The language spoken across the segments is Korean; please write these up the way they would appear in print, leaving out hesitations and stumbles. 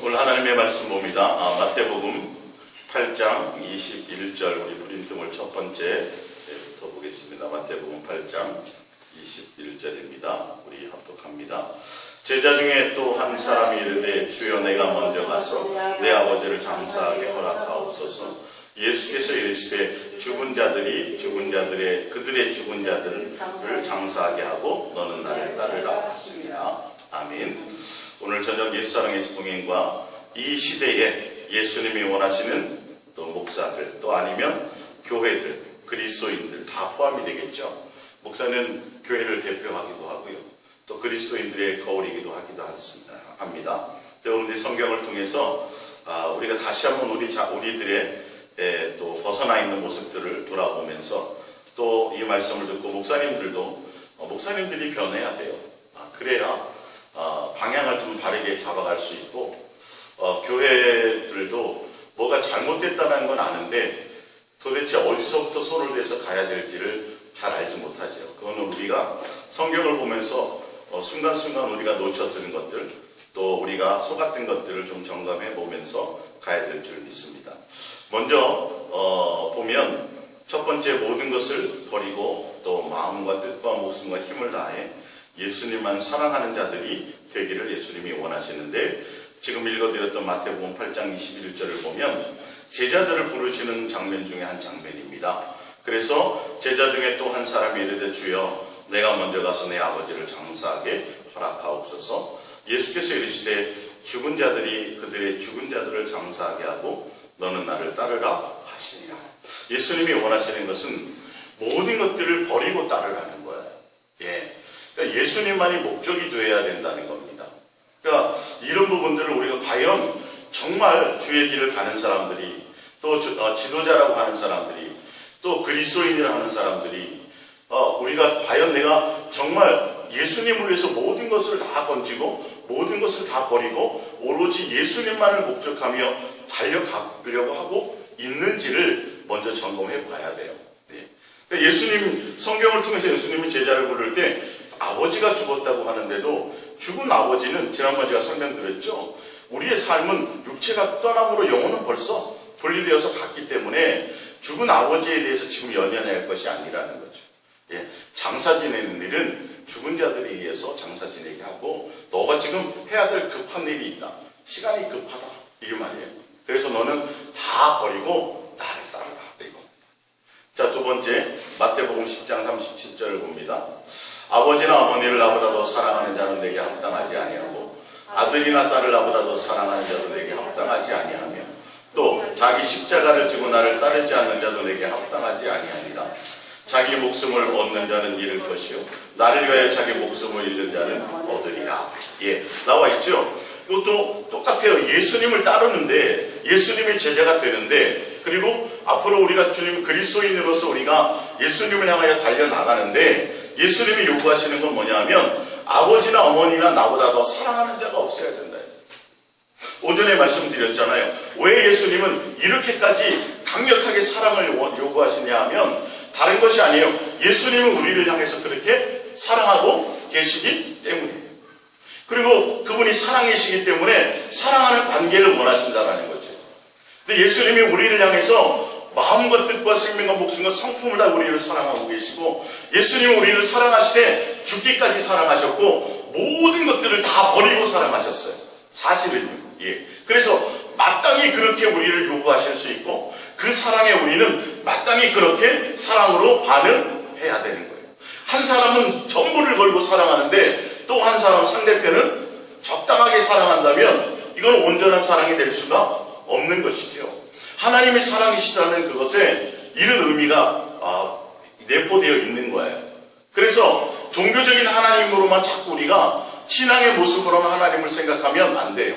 오늘 하나님의 말씀 봅니다. 마태복음 8장 21절 우리 프린트물 첫 번째부터 보겠습니다. 마태복음 8장 21절입니다. 우리 합독합니다. 제자 중에 또 한 사람이 이르되 주여 내가 먼저 가서 내 아버지를 장사하게 허락하옵소서. 예수께서 이르시되 그들의 죽은 자들을 장사하게 하고 너는 나를 따르라 하시니라. 아멘. 오늘 저녁 예수사랑의 동행과 이 시대에 예수님이 원하시는 또 목사들 또 아니면 교회들 그리스도인들 다 포함이 되겠죠. 목사는 교회를 대표하기도 하고요. 또 그리스도인들의 거울이기도 합니다. 오늘 성경을 통해서 우리가 다시 한번 우리들의 또 벗어나 있는 모습들을 돌아보면서 또 이 말씀을 듣고 목사님들이 변해야 돼요. 그래야 방향을 좀 바르게 잡아갈 수 있고 교회들도 뭐가 잘못됐다는 건 아는데 도대체 어디서부터 손을 대서 가야 될지를 잘 알지 못하죠. 그거는 우리가 성경을 보면서 순간순간 우리가 놓쳤던 것들 또 우리가 속았던 것들을 좀 점검해 보면서 가야 될 줄 믿습니다. 먼저 보면 첫 번째 모든 것을 버리고 또 마음과 뜻과 목숨과 힘을 다해 예수님만 사랑하는 자들이 되기를 예수님이 원하시는데 지금 읽어드렸던 마태복음 8장 21절을 보면 제자들을 부르시는 장면 중에 한 장면입니다. 그래서 제자 중에 또 한 사람이 이르되 주여 내가 먼저 가서 내 아버지를 장사하게 허락하옵소서. 예수께서 이르시되 그들의 죽은 자들을 장사하게 하고 너는 나를 따르라 하시니라. 예수님이 원하시는 것은 모든 것들을 버리고 따르라는 거예요. 그러니까 예수님만이 목적이 되어야 된다는 겁니다. 그러니까 이런 부분들을 우리가 과연 정말 주의 길을 가는 사람들이 또 지도자라고 하는 사람들이 또 그리스도인이라고 하는 사람들이 우리가 과연 내가 정말 예수님을 위해서 모든 것을 다 던지고 모든 것을 다 버리고 오로지 예수님만을 목적하며 달려가려고 하고 있는지를 먼저 점검해 봐야 돼요. 그러니까 성경을 통해서 예수님이 제자를 부를 때 아버지가 죽었다고 하는데도 죽은 아버지는 지난번에 제가 설명드렸죠. 우리의 삶은 육체가 떠남으로 영혼은 벌써 분리되어서 갔기 때문에 죽은 아버지에 대해서 지금 연연해야 할 것이 아니라는 거죠. 장사 지내는 일은 죽은 자들에 의해서 장사 지내게 하고 너가 지금 해야 될 급한 일이 있다. 시간이 급하다. 이게 말이에요. 그래서 너는 다 버리고 나를 따르라. 이거. 자, 두 번째 마태복음 10장 37절을 봅니다. 아버지나 어머니를 나보다 더 사랑하는 자는 내게 합당하지 아니하고 아들이나 딸을 나보다 더 사랑하는 자도 내게 합당하지 아니하며 또 자기 십자가를 지고 나를 따르지 않는 자도 내게 합당하지 아니하니라. 자기 목숨을 얻는 자는 잃을 것이요 나를 위하여 자기 목숨을 잃는 자는 얻으리라. 나와 있죠. 이것도 똑같아요. 예수님을 따르는데 예수님이 제자가 되는데 그리고 앞으로 우리가 주님 그리스도인으로서 우리가 예수님을 향하여 달려나가는데 예수님이 요구하시는 건 뭐냐면 아버지나 어머니나 나보다 더 사랑하는 자가 없어야 된다. 오전에 말씀드렸잖아요. 왜 예수님은 이렇게까지 강력하게 사랑을 요구하시냐 하면 다른 것이 아니에요. 예수님은 우리를 향해서 그렇게 사랑하고 계시기 때문이에요. 그리고 그분이 사랑이시기 때문에 사랑하는 관계를 원하신다는 거죠. 근데 예수님이 우리를 향해서 마음과 뜻과 생명과 목숨과 성품을 다 우리를 사랑하고 계시고 예수님은 우리를 사랑하시되 죽기까지 사랑하셨고 모든 것들을 다 버리고 사랑하셨어요. 사실은요. 그래서 마땅히 그렇게 우리를 요구하실 수 있고 그 사랑에 우리는 마땅히 그렇게 사랑으로 반응해야 되는 거예요. 한 사람은 전부를 걸고 사랑하는데 또 한 사람 상대편은 적당하게 사랑한다면 이건 온전한 사랑이 될 수가 없는 것이죠. 하나님의 사랑이시다는 그것에 이런 의미가 내포되어 있는 거예요. 그래서 종교적인 하나님으로만 자꾸 우리가 신앙의 모습으로만 하나님을 생각하면 안 돼요.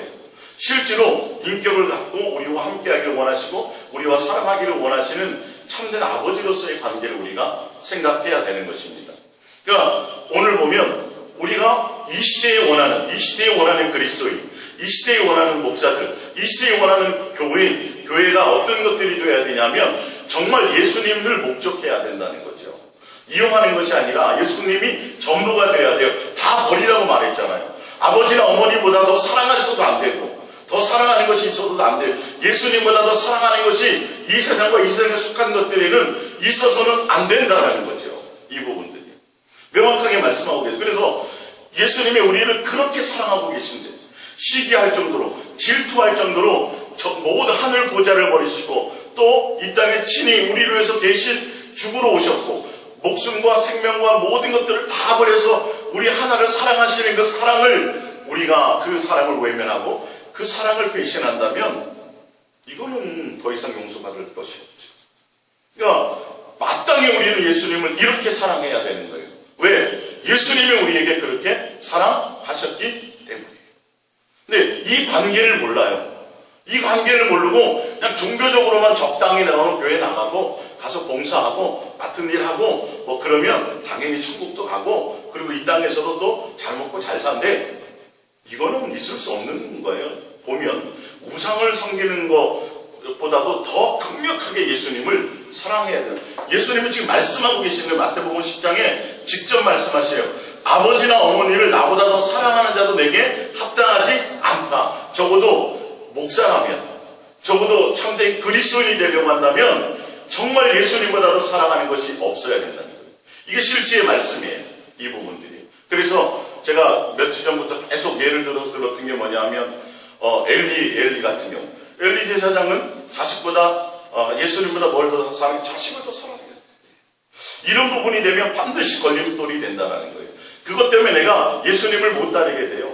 실제로 인격을 갖고 우리와 함께하기를 원하시고 우리와 사랑하기를 원하시는 참된 아버지로서의 관계를 우리가 생각해야 되는 것입니다. 그러니까 오늘 보면 우리가 이 시대에 원하는 그리스도인, 이 시대에 원하는 목사들, 이 시대에 원하는 교회가 어떤 것들이 되어야 되냐면 정말 예수님을 목적해야 된다는 거죠. 이용하는 것이 아니라 예수님이 전부가 되어야 돼요. 다 버리라고 말했잖아요. 아버지나 어머니보다 더 사랑하셔도 안 되고 더 사랑하는 것이 있어도 안 돼요. 예수님보다 더 사랑하는 것이 이 세상과 이 세상에 속한 것들에는 있어서는 안 된다는 거죠. 이 부분들이. 명확하게 말씀하고 계세요. 그래서 예수님이 우리를 그렇게 사랑하고 계신데 시기할 정도로 질투할 정도로 모든 하늘 보좌를 버리시고 또 이 땅에 친히 우리를 위해서 대신 죽으러 오셨고 목숨과 생명과 모든 것들을 다 버려서 우리 하나를 사랑하시는 그 사랑을 우리가 그 사랑을 외면하고 그 사랑을 배신한다면 이거는 더 이상 용서받을 것이 없죠. 그러니까 마땅히 우리는 예수님을 이렇게 사랑해야 되는 거예요. 왜? 예수님이 우리에게 그렇게 사랑하셨기 때문이에요. 근데 이 관계를 몰라요. 이 관계를 모르고 그냥 종교적으로만 적당히 나가고 교회 나가고 가서 봉사하고 맡은 일 하고 뭐 그러면 당연히 천국도 가고 그리고 이 땅에서도 또 잘 먹고 잘 산대. 이거는 있을 수 없는 거예요. 보면 우상을 섬기는 것보다도 더 강력하게 예수님을 사랑해야 돼요. 예수님이 지금 말씀하고 계시는 마태복음 10장에 직접 말씀하세요. 아버지나 어머니를 나보다 더 사랑하는 자도 내게 합당하지 않다. 적어도 목사라면, 적어도 참된 그리스도인이 되려고 한다면 정말 예수님보다 더 사랑하는 것이 없어야 된다는 거예요. 이게 실제의 말씀이에요. 이 부분들이. 그래서 제가 며칠 전부터 계속 예를 들어서 들었던 게 뭐냐면 엘리 같은 경우. 엘리 제사장은 자식보다 예수님보다 뭘 더 사랑해? 자식을 더 사랑해요. 이런 부분이 되면 반드시 걸림돌이 된다는 거예요. 그것 때문에 내가 예수님을 못 따르게 돼요.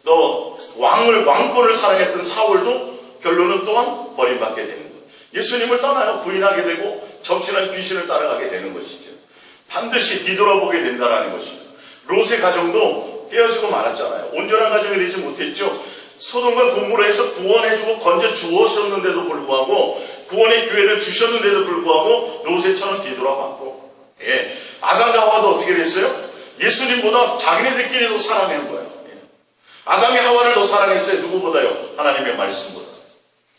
또 왕권을 사랑했던 사울도 결론은 또한 버림받게 되는 거예요. 예수님을 떠나요. 부인하게 되고 접신한 귀신을 따라가게 되는 것이죠. 반드시 뒤돌아보게 된다는 것이죠. 롯의 가정도 깨어지고 말았잖아요. 온전한 가정이 되지 못했죠. 소돔과 고모라에서 구원해주고 건져 주었었는데도 불구하고 구원의 기회를 주셨는데도 불구하고 롯의처럼 뒤돌아봤고 아담과 하와도 어떻게 됐어요? 예수님보다 자기네들끼리도 사랑한 거예요. 아담이 하와를 더 사랑했어요. 누구보다요? 하나님의 말씀보다.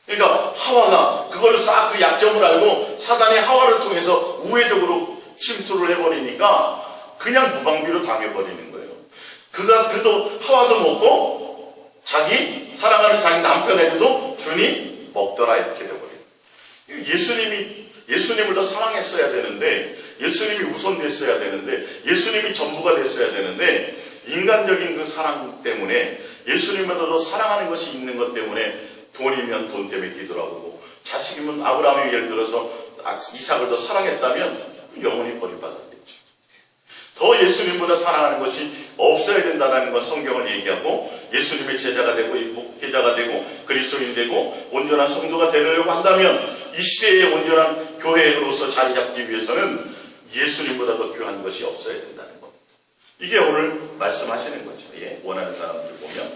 그러니까 하와가 그걸 싹 그 약점을 알고 사단이 하와를 통해서 우회적으로 침투를 해버리니까 그냥 무방비로 당해버리는 거예요. 그도 하와도 먹고 자기 사랑하는 자기 남편에게도 주니 먹더라 이렇게 돼버려요. 예수님을 더 사랑했어야 되는데 예수님이 우선됐어야 되는데 예수님이 전부가 됐어야 되는데 인간적인 그 사랑 때문에 예수님보다 더 사랑하는 것이 있는 것 때문에 돈이면 돈 때문에 뒤돌아보고 자식이면 아브라함이 예를 들어서 이삭을 더 사랑했다면 영원히 버림받았겠죠. 더 예수님보다 사랑하는 것이 없어야 된다는 건 성경을 얘기하고 예수님의 제자가 되고 목회자가 되고 그리스도인 되고 온전한 성도가 되려고 한다면 이 시대의 온전한 교회로서 자리 잡기 위해서는 예수님보다 더 귀한 것이 없어야 된다는 것. 이게 오늘 말씀하시는 거죠. 원하는 사람들 보면.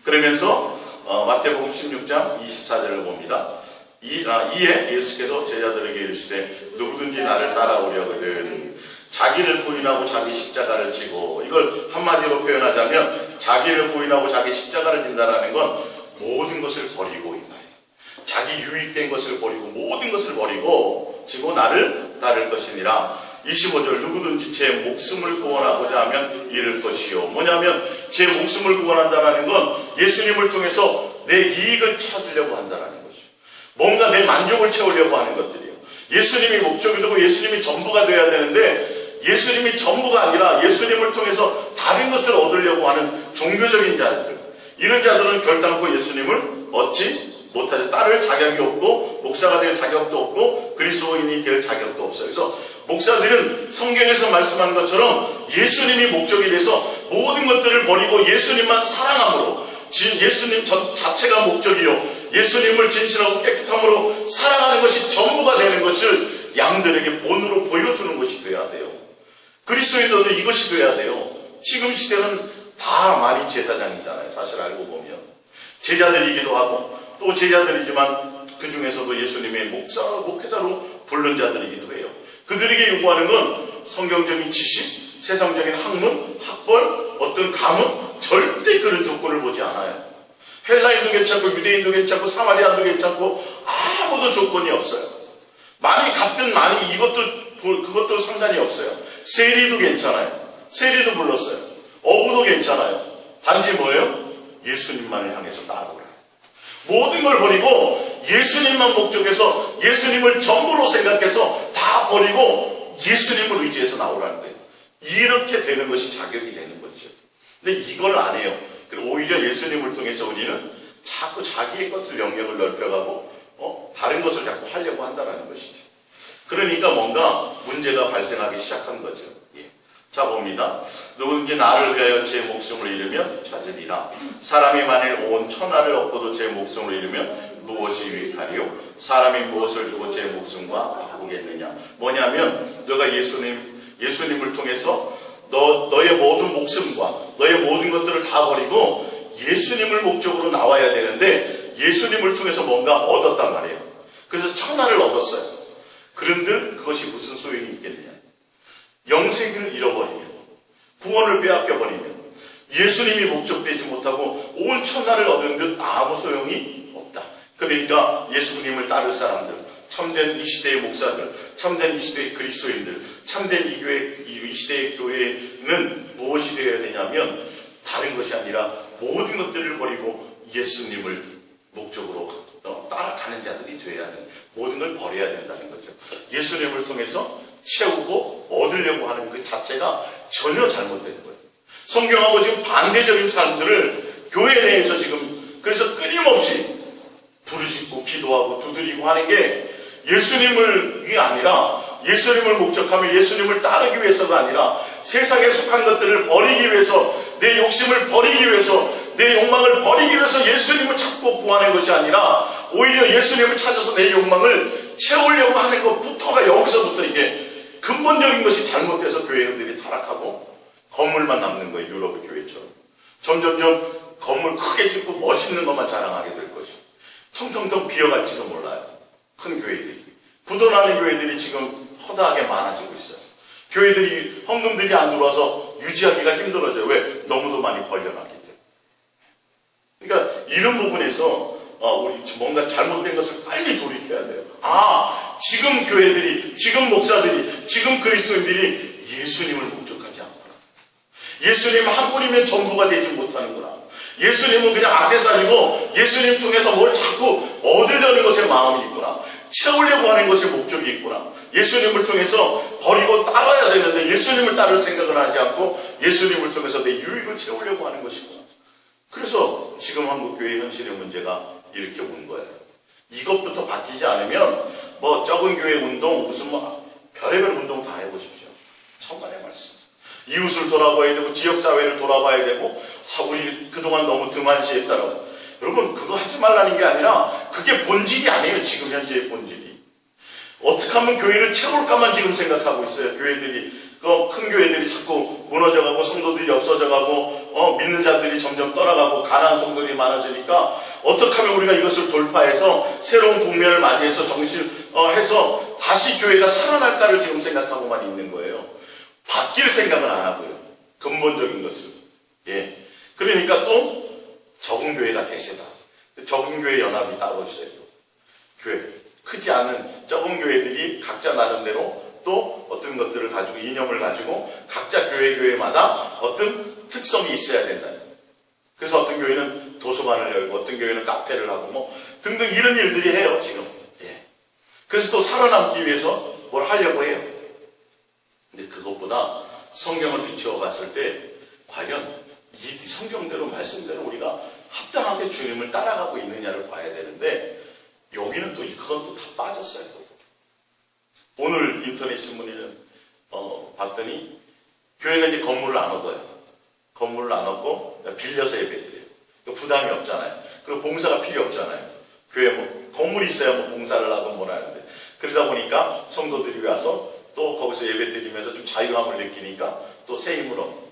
그러면서 마태복음 16장 24절을 봅니다. 이에 예수께서 제자들에게 이르시되 누구든지 나를 따라오려거든 자기를 부인하고 자기 십자가를 지고, 이걸 한마디로 표현하자면 자기를 부인하고 자기 십자가를 진다라는 건 모든 것을 버리고 있나요? 자기 유익된 것을 버리고 모든 것을 버리고 지고 나를 따를 것이니라. 25절 누구든지 제 목숨을 구원하고자 하면 잃을 것이요. 뭐냐면 제 목숨을 구원한다는 건 예수님을 통해서 내 이익을 찾으려고 한다는 것이요. 뭔가 내 만족을 채우려고 하는 것들이요. 예수님이 목적이 되고 예수님이 전부가 되어야 되는데 예수님이 전부가 아니라 예수님을 통해서 다른 것을 얻으려고 하는 종교적인 자들, 이런 자들은 결단코 예수님을 얻지 못하죠. 따를 자격이 없고 목사가 될 자격도 없고 그리스도인이 될 자격도 없어요. 그래서 목사들은 성경에서 말씀한 것처럼 예수님이 목적이 돼서 모든 것들을 버리고 예수님만 사랑함으로, 예수님 자체가 목적이요 예수님을 진실하고 깨끗함으로 사랑하는 것이 전부가 되는 것을 양들에게 본으로 보여주는 것이 돼야 돼요. 그리스도인들도 이것이 돼야 돼요. 지금 시대는 다 많이 제사장이잖아요. 사실 알고 보면 제자들이기도 하고 또 제자들이지만 그 중에서도 예수님의 목회자로 부른 자들이기도 해요. 그들에게 요구하는 건 성경적인 지식, 세상적인 학문, 학벌, 어떤 가문, 절대 그런 조건을 보지 않아요. 헬라인도 괜찮고 유대인도 괜찮고 사마리아인도 괜찮고 아무도 조건이 없어요. 많이 같은 많이 그것도 상관이 없어요. 세리도 괜찮아요. 세리도 불렀어요. 어부도 괜찮아요. 단지 뭐예요? 예수님만을 향해서 따라오라. 모든 걸 버리고 예수님만 목적해서 예수님을 전부로 생각해서 다 버리고 예수님을 의지해서 나오라는 거예요. 이렇게 되는 것이 자격이 되는 거죠. 근데 이걸 안 해요. 그리고 오히려 예수님을 통해서 우리는 자꾸 자기의 것을 영역을 넓혀가고 다른 것을 자꾸 하려고 한다는 것이죠. 그러니까 뭔가 문제가 발생하기 시작한 거죠. 예. 자 봅니다. 누구든지 나를 위하여 제 목숨을 잃으면 찾으리라. 사람이 만일 온 천하를 얻고도 제 목숨을 잃으면 무엇이 유익하리요? 사람이 무엇을 주고 제 목숨과 바꾸겠느냐. 뭐냐면 너가 예수님을 통해서 너의 모든 목숨과 너의 모든 것들을 다 버리고 예수님을 목적으로 나와야 되는데 예수님을 통해서 뭔가 얻었단 말이에요. 그래서 천하를 얻었어요. 그런들 그것이 무슨 소용이 있겠느냐. 영생을 잃어버리면, 구원을 빼앗겨버리면 예수님이 목적되지 못하고 온 천하를 얻은 듯 아무 소용이 없다. 그러니까 예수님을 따를 사람들, 참된 이 시대의 목사들, 참된 이 시대의 그리스도인들, 참된 이 시대의 교회는 무엇이 되어야 되냐면 다른 것이 아니라 모든 것들을 버리고 예수님을 목적으로 따라가는 자들이 되어야 돼. 모든 걸 버려야 된다는 거죠. 예수님을 통해서 채우고 얻으려고 하는 그 자체가 전혀 잘못된 거예요. 성경하고 지금 반대적인 사람들을 교회 내에서 지금 그래서 끊임없이 부르짖고 기도하고 두드리고 하는 게 예수님을 아니라 예수님을 목적하며 예수님을 따르기 위해서가 아니라 세상에 속한 것들을 버리기 위해서 내 욕심을 버리기 위해서 내 욕망을 버리기 위해서 예수님을 찾고 구하는 것이 아니라 오히려 예수님을 찾아서 내 욕망을 채우려고 하는 것부터가 여기서부터 이게 근본적인 것이 잘못돼서 교회들이 타락하고 건물만 남는 거예요. 유럽의 교회처럼. 점점점 건물 크게 짓고 멋있는 것만 자랑하게 될 것이. 텅텅텅 비어갈지도 몰라요. 큰 교회들이. 부도나는 교회들이 지금 허다하게 많아지고 있어요. 교회들이 헌금들이 안 들어와서 유지하기가 힘들어져요. 왜? 너무도 많이 벌려놨기 때문에. 그러니까 이런 부분에서 우리 뭔가 잘못된 것을 빨리 돌이켜야 돼요. 지금 교회들이, 지금 목사들이, 지금 그리스도인들이 예수님을 목적하지 않구나. 예수님 한 분이면 전부가 되지 못하는구나. 예수님은 그냥 악세사리고 예수님 통해서 뭘 자꾸 얻으려는 것에 마음이 있구나. 채우려고 하는 것에 목적이 있구나. 예수님을 통해서 버리고 따라야 되는데 예수님을 따를 생각을 하지 않고 예수님을 통해서 내 유익을 채우려고 하는 것이구나. 그래서 지금 한국교회의 현실의 문제가 이렇게 온 거예요. 이것부터 바뀌지 않으면 적은 교회 운동 무슨 별의별 운동 다 해보십시오. 천만의 말씀. 이웃을 돌아봐야 되고 지역사회를 돌아봐야 되고 우리 그동안 너무 등한시했다라고. 여러분 그거 하지 말라는 게 아니라 그게 본질이 아니에요. 지금 현재의 본질이. 어떻게 하면 교회를 채울까만 지금 생각하고 있어요. 교회들이. 큰 교회들이 자꾸 무너져가고 성도들이 없어져가고 믿는 자들이 점점 떠나가고 가난한 성도들이 많아지니까 어떻게 하면 우리가 이것을 돌파해서 새로운 국면을 맞이해서 정신해서 다시 교회가 살아날까를 지금 생각하고만 있는 거예요. 바뀔 생각은 안 하고요. 근본적인 것을. 예. 그러니까 또 적은 교회가 대세다. 적은 교회 연합이 따로 있어요. 교회. 크지 않은 적은 교회들이 각자 나름대로 또 어떤 것들을 가지고 이념을 가지고 각자 교회마다 어떤 특성이 있어야 된다. 그래서 어떤 교회는 도서관을 열고 어떤 교회는 카페를 하고 등등 이런 일들이 해요 지금. 예. 그래서 또 살아남기 위해서 뭘 하려고 해요. 근데 그것보다 성경을 비추어 봤을 때 과연 이 성경대로 말씀대로 우리가 합당하게 주님을 따라가고 있느냐를 봐야 되는데 여기는 또 그건 또 다 빠졌어요. 오늘 인터넷 신문에는 봤더니 교회가 이제 건물을 안 얻어요. 건물을 안 얻고 빌려서 예배드려요. 부담이 없잖아요. 그리고 봉사가 필요 없잖아요. 교회 건물이 있어야 봉사를 하고 뭘 하는데 그러다 보니까 성도들이 와서 또 거기서 예배드리면서 좀 자유함을 느끼니까 또 새 힘으로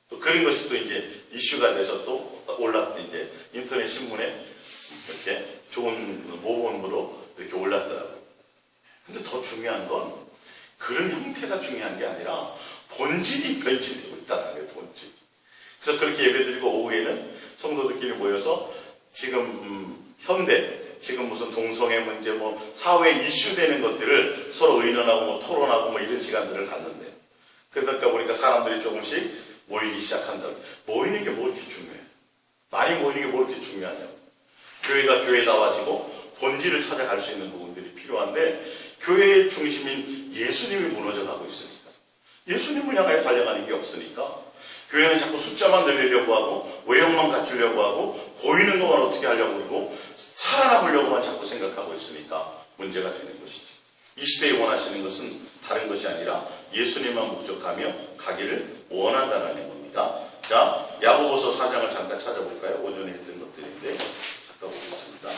또 그런 것이 또 이제 이슈가 돼서 또 이제 인터넷 신문에 이렇게 좋은 모범으로 이렇게 올랐더라고요. 근데 더 중요한 건 그런 형태가 중요한 게 아니라 본질이 변질되고 있다는 거예요. 본질. 그래서 그렇게 예배드리고 오후에는 성도들끼리 모여서 지금 현대 지금 무슨 동성애 문제 사회에 이슈되는 것들을 서로 의논하고 토론하고 이런 시간들을 갖는데요. 그러다 보니까 사람들이 조금씩 모이기 시작한다. 모이는 게 뭐 이렇게 중요해요? 많이 모이는 게 뭐 이렇게 중요하냐고. 교회가 교회다워지고 본질을 찾아갈 수 있는 부분들이 필요한데 교회의 중심인 예수님이 무너져가고 있으니까 예수님을 향해 달려가는 게 없으니까 교회는 자꾸 숫자만 늘리려고 하고 외형만 갖추려고 하고 보이는 것만 어떻게 하려고 그러고 살아남으려고만 자꾸 생각하고 있으니까 문제가 되는 것이죠. 이 시대에 원하시는 것은 다른 것이 아니라 예수님만 목적하며 가기를 원한다는 겁니다. 자, 야고보서 4장을 잠깐 찾아볼까요? 오전에 했던 것들인데 잠깐 보겠습니다.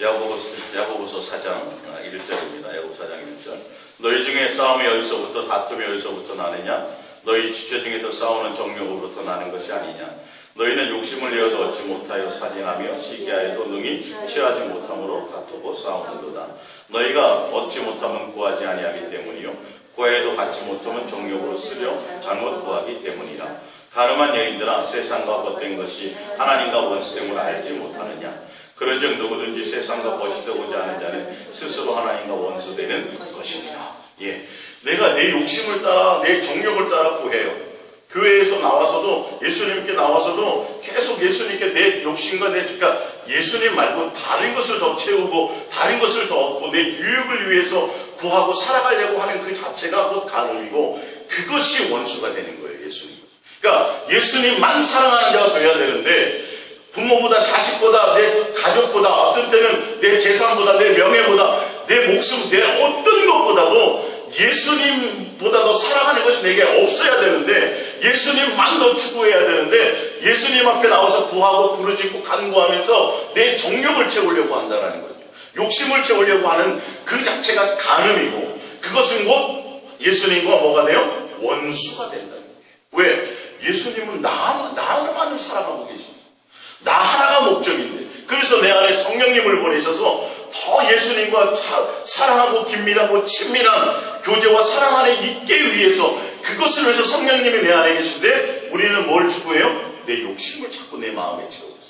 야고보서 4장 1절입니다. 야고보서 4장 1절. 너희 중에 싸움이 어디서부터 다툼이 어디서부터 나느냐? 너희 지체 중에서 싸우는 정욕으로부터 나는 것이 아니냐? 너희는 욕심을 내어도 얻지 못하여 사진하며 시기하여도 능히 취하지 못함으로 다투고 싸우는도다. 너희가 얻지 못하면 구하지 아니하기 때문이요 구하여도 받지 못하면 정욕으로 쓰려 잘못 구하기 때문이라. 가늠한 여인들아, 세상과 벗된 것이 하나님과 원수됨을 알지 못하느냐? 그런즉 누구든지 세상과 벗이되고자 하는 자는 스스로 하나님과 원수되는 것입니다. 예, 내가 내 욕심을 따라 내 정욕을 따라 구해요. 교회에서 나와서도 예수님께 나와서도 계속 예수님께 내 욕심과 그러니까 예수님 말고 다른 것을 더 채우고 다른 것을 더 얻고 내 유익을 위해서 구하고 살아가려고 하는 그 자체가 곧 간음이고 그것이 원수가 되는 거예요. 예수님. 그러니까 예수님만 사랑하는 자가 되어야 되는데 부모보다 자식보다 내 가족보다 어떤 때는 내 재산보다 내 명예보다 내 목숨 내 어떤 것보다도 예수님보다도 사랑하는 것이 내게 없어야 되는데 예수님만 더 추구해야 되는데 예수님 앞에 나와서 구하고 부르짖고 간구하면서 내 정욕을 채우려고 한다는 거죠. 욕심을 채우려고 하는 그 자체가 간음이고 그것은 곧 예수님과 뭐가 돼요? 원수가 된다는 거예요. 왜? 예수님은 나만을 사랑하고 계십니다. 나 하나가 목적인데 그래서 내 안에 성령님을 보내셔서 더 예수님과 사랑하고 긴밀하고 친밀한 교제와 사랑 안에 있기 위해서 그것을 위해서 성령님이 내 안에 계신데 우리는 뭘 추구해요? 내 욕심을 자꾸 내 마음에 채우고 있어요.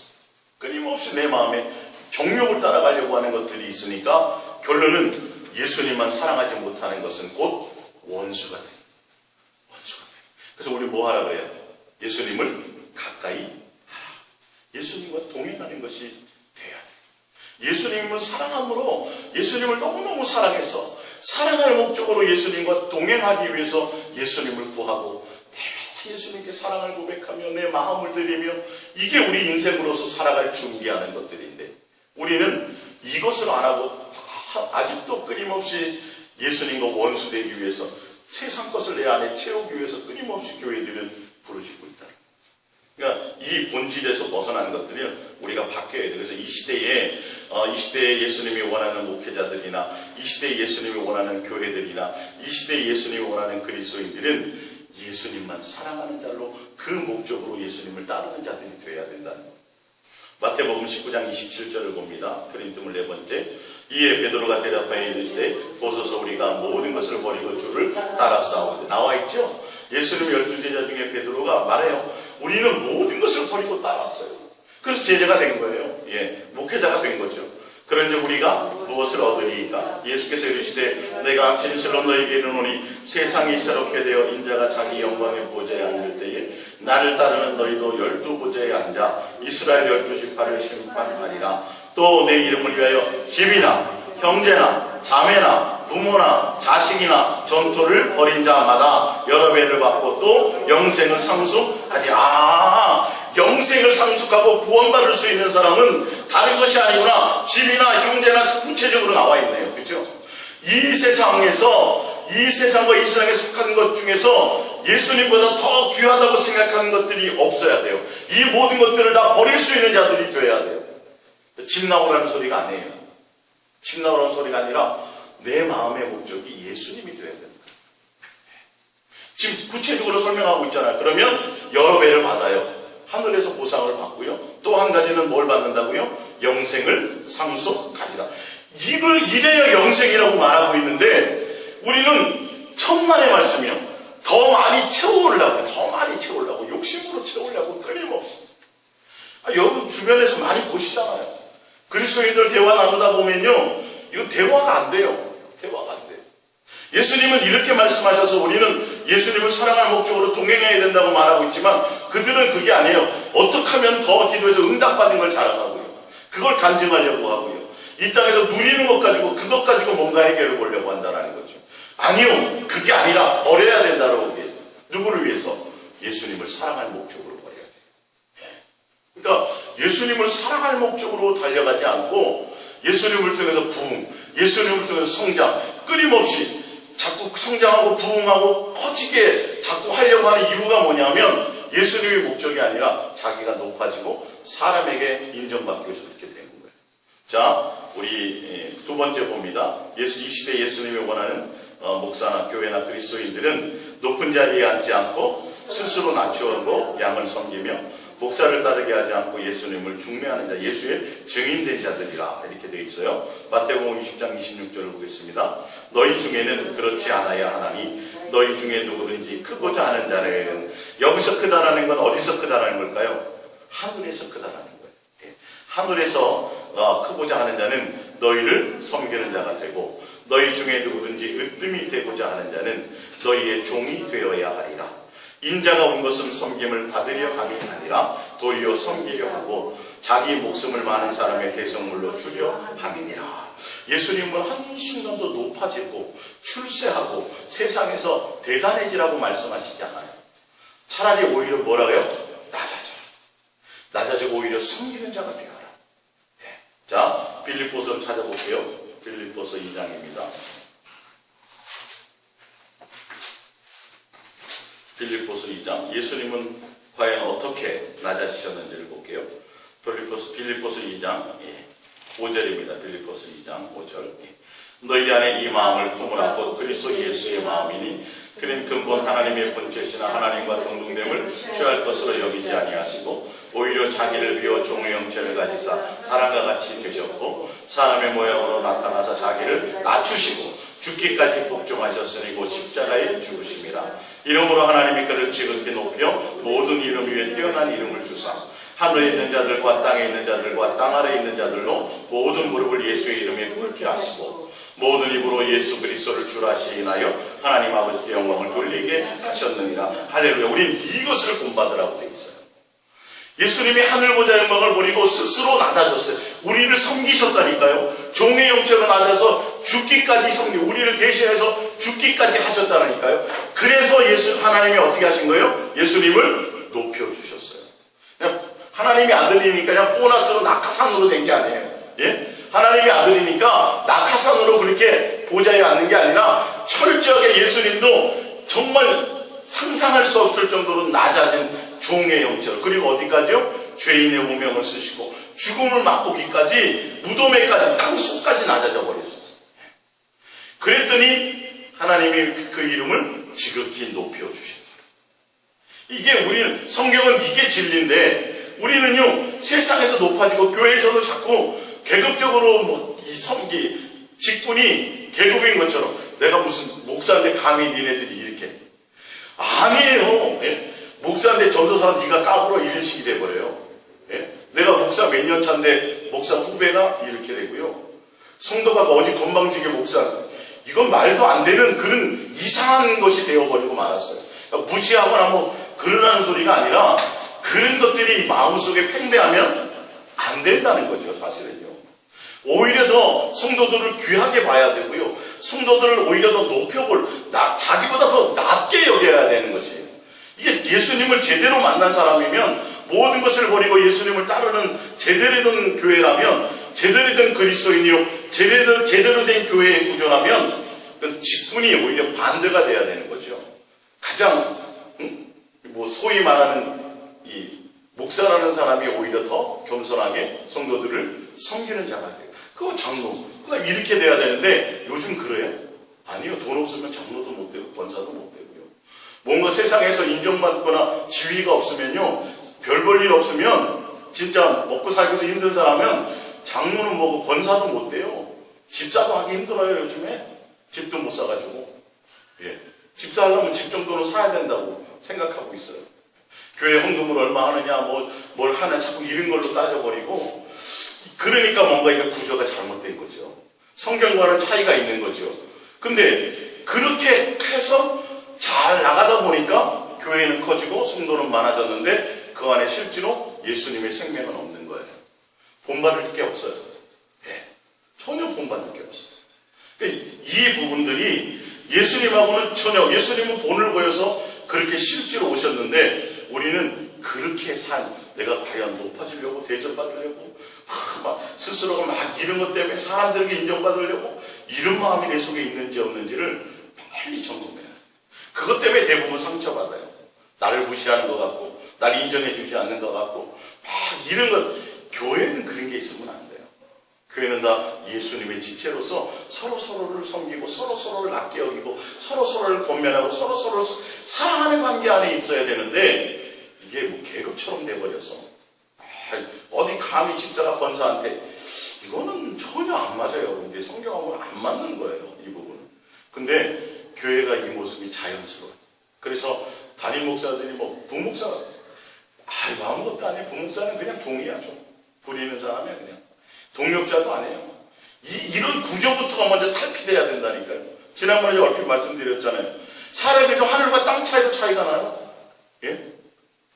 끊임없이 내 마음에 정욕을 따라가려고 하는 것들이 있으니까 결론은 예수님만 사랑하지 못하는 것은 곧 원수가 돼요. 원수가 돼요. 그래서 우리 뭐 하라 그래요? 예수님을 가까이 하라. 예수님과 동행하는 것이 돼야 돼요. 예수님을 사랑함으로 예수님을 너무너무 사랑해서 사랑할 목적으로 예수님과 동행하기 위해서 예수님을 구하고 내가 예수님께 사랑을 고백하며 내 마음을 드리며 이게 우리 인생으로서 살아갈 준비하는 것들인데 우리는 이것을 안 하고 아직도 끊임없이 예수님과 원수되기 위해서 세상 것을 내 안에 채우기 위해서 끊임없이 교회들은 부르짖고 있다. 그러니까 이 본질에서 벗어나는 것들은 우리가 바뀌어야 돼요. 그래서 이 시대에 예수님이 원하는 목회자들이나 이 시대에 예수님이 원하는 교회들이나 이 시대에 예수님이 원하는 그리스도인들은 예수님만 사랑하는 자로 그 목적으로 예수님을 따르는 자들이 되어야 된다는 것. 마태복음 19장 27절을 봅니다. 프린트물 4번째. 이에 베드로가 대답하여 이르시되 보소서 우리가 모든 것을 버리고 주를 따라싸우되 나와 있죠. 예수님 12제자 중에 베드로가 말해요. 우리는 모든 것을 버리고 따랐어요. 그래서 제자가 된 거예요. 예, 목회자가 된 거죠. 그런즉 우리가 무엇을 얻으리이까? 예수께서 이르시되 내가 진실로 너희에게 이르노니 세상이 새롭게 되어 인자가 자기 영광의 보좌에 앉을 때에 나를 따르는 너희도 12보좌에 앉아 이스라엘 12지파를 심판하리라. 또 내 이름을 위하여 집이나 형제나 자매나 부모나 자식이나 전토를 벌인 자마다 여러 배를 받고 또 영생을 상속하리라. 영생을 상속하고 구원받을 수 있는 사람은 다른 것이 아니구나. 집이나 형제나 구체적으로 나와 있네요. 그렇죠? 이 세상에서 이 세상과 이 세상에 속한 것 중에서 예수님보다 더 귀하다고 생각하는 것들이 없어야 돼요. 이 모든 것들을 다 버릴 수 있는 자들이 되어야 돼요. 집 나오라는 소리가 아니에요. 집 나오라는 소리가 아니라 내 마음의 목적이 예수님이 되어야 됩니다. 지금 구체적으로 설명하고 있잖아요. 그러면 여러 배를 받아요. 하늘에서 보상을 받고요. 또 한 가지는 뭘 받는다고요? 영생을 상속하리라. 이래야 영생이라고 말하고 있는데 우리는 천만의 말씀이요. 더 많이 채우려고 욕심으로 채우려고 끊임없이. 여러분 주변에서 많이 보시잖아요. 그리스도인들 대화 나누다 보면요. 이거 대화가 안 돼요. 대화가 안 돼요. 예수님은 이렇게 말씀하셔서 우리는 예수님을 사랑할 목적으로 동행해야 된다고 말하고 있지만 그들은 그게 아니에요. 어떻게 하면 더 기도해서 응답받는 걸 자랑하고요. 그걸 간증하려고 하고요. 이 땅에서 누리는 것 가지고 그것 가지고 뭔가 해결을 보려고 한다는 거죠. 아니요. 그게 아니라 버려야 된다고 위해서. 누구를 위해서? 예수님을 사랑할 목적으로 버려야 돼요. 그러니까 예수님을 사랑할 목적으로 달려가지 않고 예수님을 통해서 부흥, 예수님을 통해서 성장, 끊임없이 자꾸 성장하고 부흥하고 커지게 자꾸 하려고 하는 이유가 뭐냐면 예수님의 목적이 아니라 자기가 높아지고 사람에게 인정받기 위해서 그렇게 되는 거예요. 자, 우리 두 번째 봅니다. 이 시대 예수님이 원하는 목사나 교회나 그리스도인들은 높은 자리에 앉지 않고 스스로 낮추고 양을 섬기며 목사를 따르게 하지 않고 예수님을 중매하는 자, 예수의 증인된 자들이라 이렇게 되어 있어요. 마태복음 20장 26절을 보겠습니다. 너희 중에는 그렇지 않아야 하나니 너희 중에 누구든지 크고자 하는 자는, 여기서 크다라는 건 어디서 크다라는 걸까요? 하늘에서 크다라는 거예요. 하늘에서 크고자 하는 자는 너희를 섬기는 자가 되고, 너희 중에 누구든지 으뜸이 되고자 하는 자는 너희의 종이 되어야 하리라. 인자가 온 것은 섬김을 받으려 함이 아니라 도리어 섬기려 하고 자기 목숨을 많은 사람의 대성물로 주려 함이니라. 예수님은 한순간도 높아지고 출세하고 세상에서 대단해지라고 말씀하시지 않아요. 차라리 오히려 뭐라고요? 낮아져 오히려 섬기는 자가 되어라. 네. 자, 빌립보서를 찾아볼게요. 빌립보서 2장입니다. 빌립보서 2장. 예수님은 과연 어떻게 낮아지셨는지를 볼게요. 빌립보서 2장 5절입니다. 빌립보서 2장 5절. 너희 안에 이 마음을 품으라고 그리스도 예수의 마음이니 그는 근본 하나님의 본체시나 하나님과 동등됨을 취할 것으로 여기지 아니하시고 오히려 자기를 비워 종의 형체를 가지사 사람과 같이 되셨고 사람의 모양으로 나타나서 자기를 낮추시고 죽기까지 복종하셨으니 곧 십자가에 죽으심이라. 이름으로 하나님이 그를 지극히 높여 모든 이름 위에 뛰어난 이름을 주사 하늘에 있는 자들과 땅에 있는 자들과 땅 아래에 있는 자들로 모든 무릎을 예수의 이름에 꿇게 하시고 모든 입으로 예수 그리스도를 주라 시인하여 하나님 아버지께 영광을 돌리게 하셨느니라. 할렐루야. 우린 이것을 본받으라고 되어 있어요. 예수님이 하늘 보좌 영광을 버리고 스스로 낮아졌어요. 우리를 섬기셨다니까요. 종의 형체로 낮아서 죽기까지 우리를 대신해서 죽기까지 하셨다니까요. 그래서 하나님이 어떻게 하신 거예요? 예수님을 높여주셨어요. 그냥 하나님이 아들이니까 그냥 보너스로 낙하산으로 된 게 아니에요. 예? 하나님이 아들이니까 낙하산으로 그렇게 보좌에 앉는 게 아니라 철저하게 예수님도 정말 상상할 수 없을 정도로 낮아진 종의 형체로, 그리고 어디까지요? 죄인의 우명을 쓰시고 죽음을 맛보기까지 무덤에까지 땅속까지 낮아져 버렸어요. 그랬더니 하나님이 그 이름을 지극히 높여주신 거예요. 이게 우리는, 성경은 이게 진리인데 우리는요 세상에서 높아지고 교회에서도 자꾸 계급적으로 이 섬기 직분이 계급인 것처럼 내가 무슨 목사인데 감히 니네들이 이렇게, 아니에요. 예? 목사인데 전도사 네가 까불어 이런 식이 돼버려요. 예? 내가 목사 몇 년 차인데 목사 후배가 이렇게 되고요. 성도가 어디 건방지게 목사, 이건 말도 안 되는 그런 이상한 것이 되어버리고 말았어요. 그러니까 무시하거나 그러라는 소리가 아니라 그런 것들이 마음속에 팽배하면 안 된다는 거죠. 사실은요. 오히려 더 성도들을 귀하게 봐야 되고요. 성도들을 오히려 더 자기보다 더 낮게 여겨야 되는 것이에요. 이게 예수님을 제대로 만난 사람이면 모든 것을 버리고 예수님을 따르는 제대로 된 교회라면, 제대로 된 그리스도인이요, 제대로 된 교회의 구조라면 그건 직분이 오히려 반대가 돼야 되는 거죠. 가장 소위 말하는 이 목사라는 사람이 오히려 더 겸손하게 성도들을 섬기는 자가 돼요. 그거 장로, 그거 이렇게 돼야 되는데 요즘 그래요? 아니요. 돈 없으면 장로도 못 되고 권사도 못 되고요. 뭔가 세상에서 인정받거나 지위가 없으면요, 별 볼 일 없으면 진짜 먹고 살기도 힘든 사람은 장로는 뭐고 권사도 못 돼요. 집사도 하기 힘들어요. 요즘에 집도 못 사가지고. 예. 집사 하려면 집 정도는 사야 된다고 생각하고 있어요. 교회 헌금을 얼마 하느냐, 뭘 하나 자꾸 이런 걸로 따져버리고, 그러니까 뭔가 이게 구조가 잘못된 거죠. 성경과는 차이가 있는 거죠. 근데 그렇게 해서 잘 나가다 보니까 교회는 커지고 성도는 많아졌는데 그 안에 실제로 예수님의 생명은 없는 거예요. 본받을 게 없어요. 예, 전혀 본받을 게 없어요. 그러니까 이 부분들이 예수님하고는 전혀, 예수님은 본을 보여서 그렇게 실제로 오셨는데 우리는 그렇게 내가 과연 높아지려고 대접받으려고 막 스스로가 막 이런 것 때문에 사람들에게 인정받으려고 이런 마음이 내 속에 있는지 없는지를 빨리 점검해요. 그것 때문에 대부분 상처받아요. 나를 무시하는 것 같고 나를 인정해 주지 않는 것 같고 막 이런 것. 교회는 그런 게 있으면 안 돼요. 교회는 다 예수님의 지체로서 서로서로를 섬기고 서로서로를 낮게 여기고 서로서로를 권면하고 서로서로를 사랑하는 관계 안에 있어야 되는데 이게 뭐 계급처럼 돼버려서 어디 감히 집사가 권사한테 이거는 전혀 안 맞아요. 이게 성경하고는 안 맞는 거예요. 이 부분은. 근데 교회가 이 모습이 자연스러워요. 그래서 담임 목사들이 뭐 부목사가 아무것도 아니에요. 부목사는 그냥 종이야. 종. 부리는 사람이야 그냥. 동력자도 아니에요. 이런 구조부터가 먼저 탈피돼야 된다니까요. 지난번에 얼핏 말씀드렸잖아요. 사람에도 하늘과 땅 차이도 차이가 나요. 예?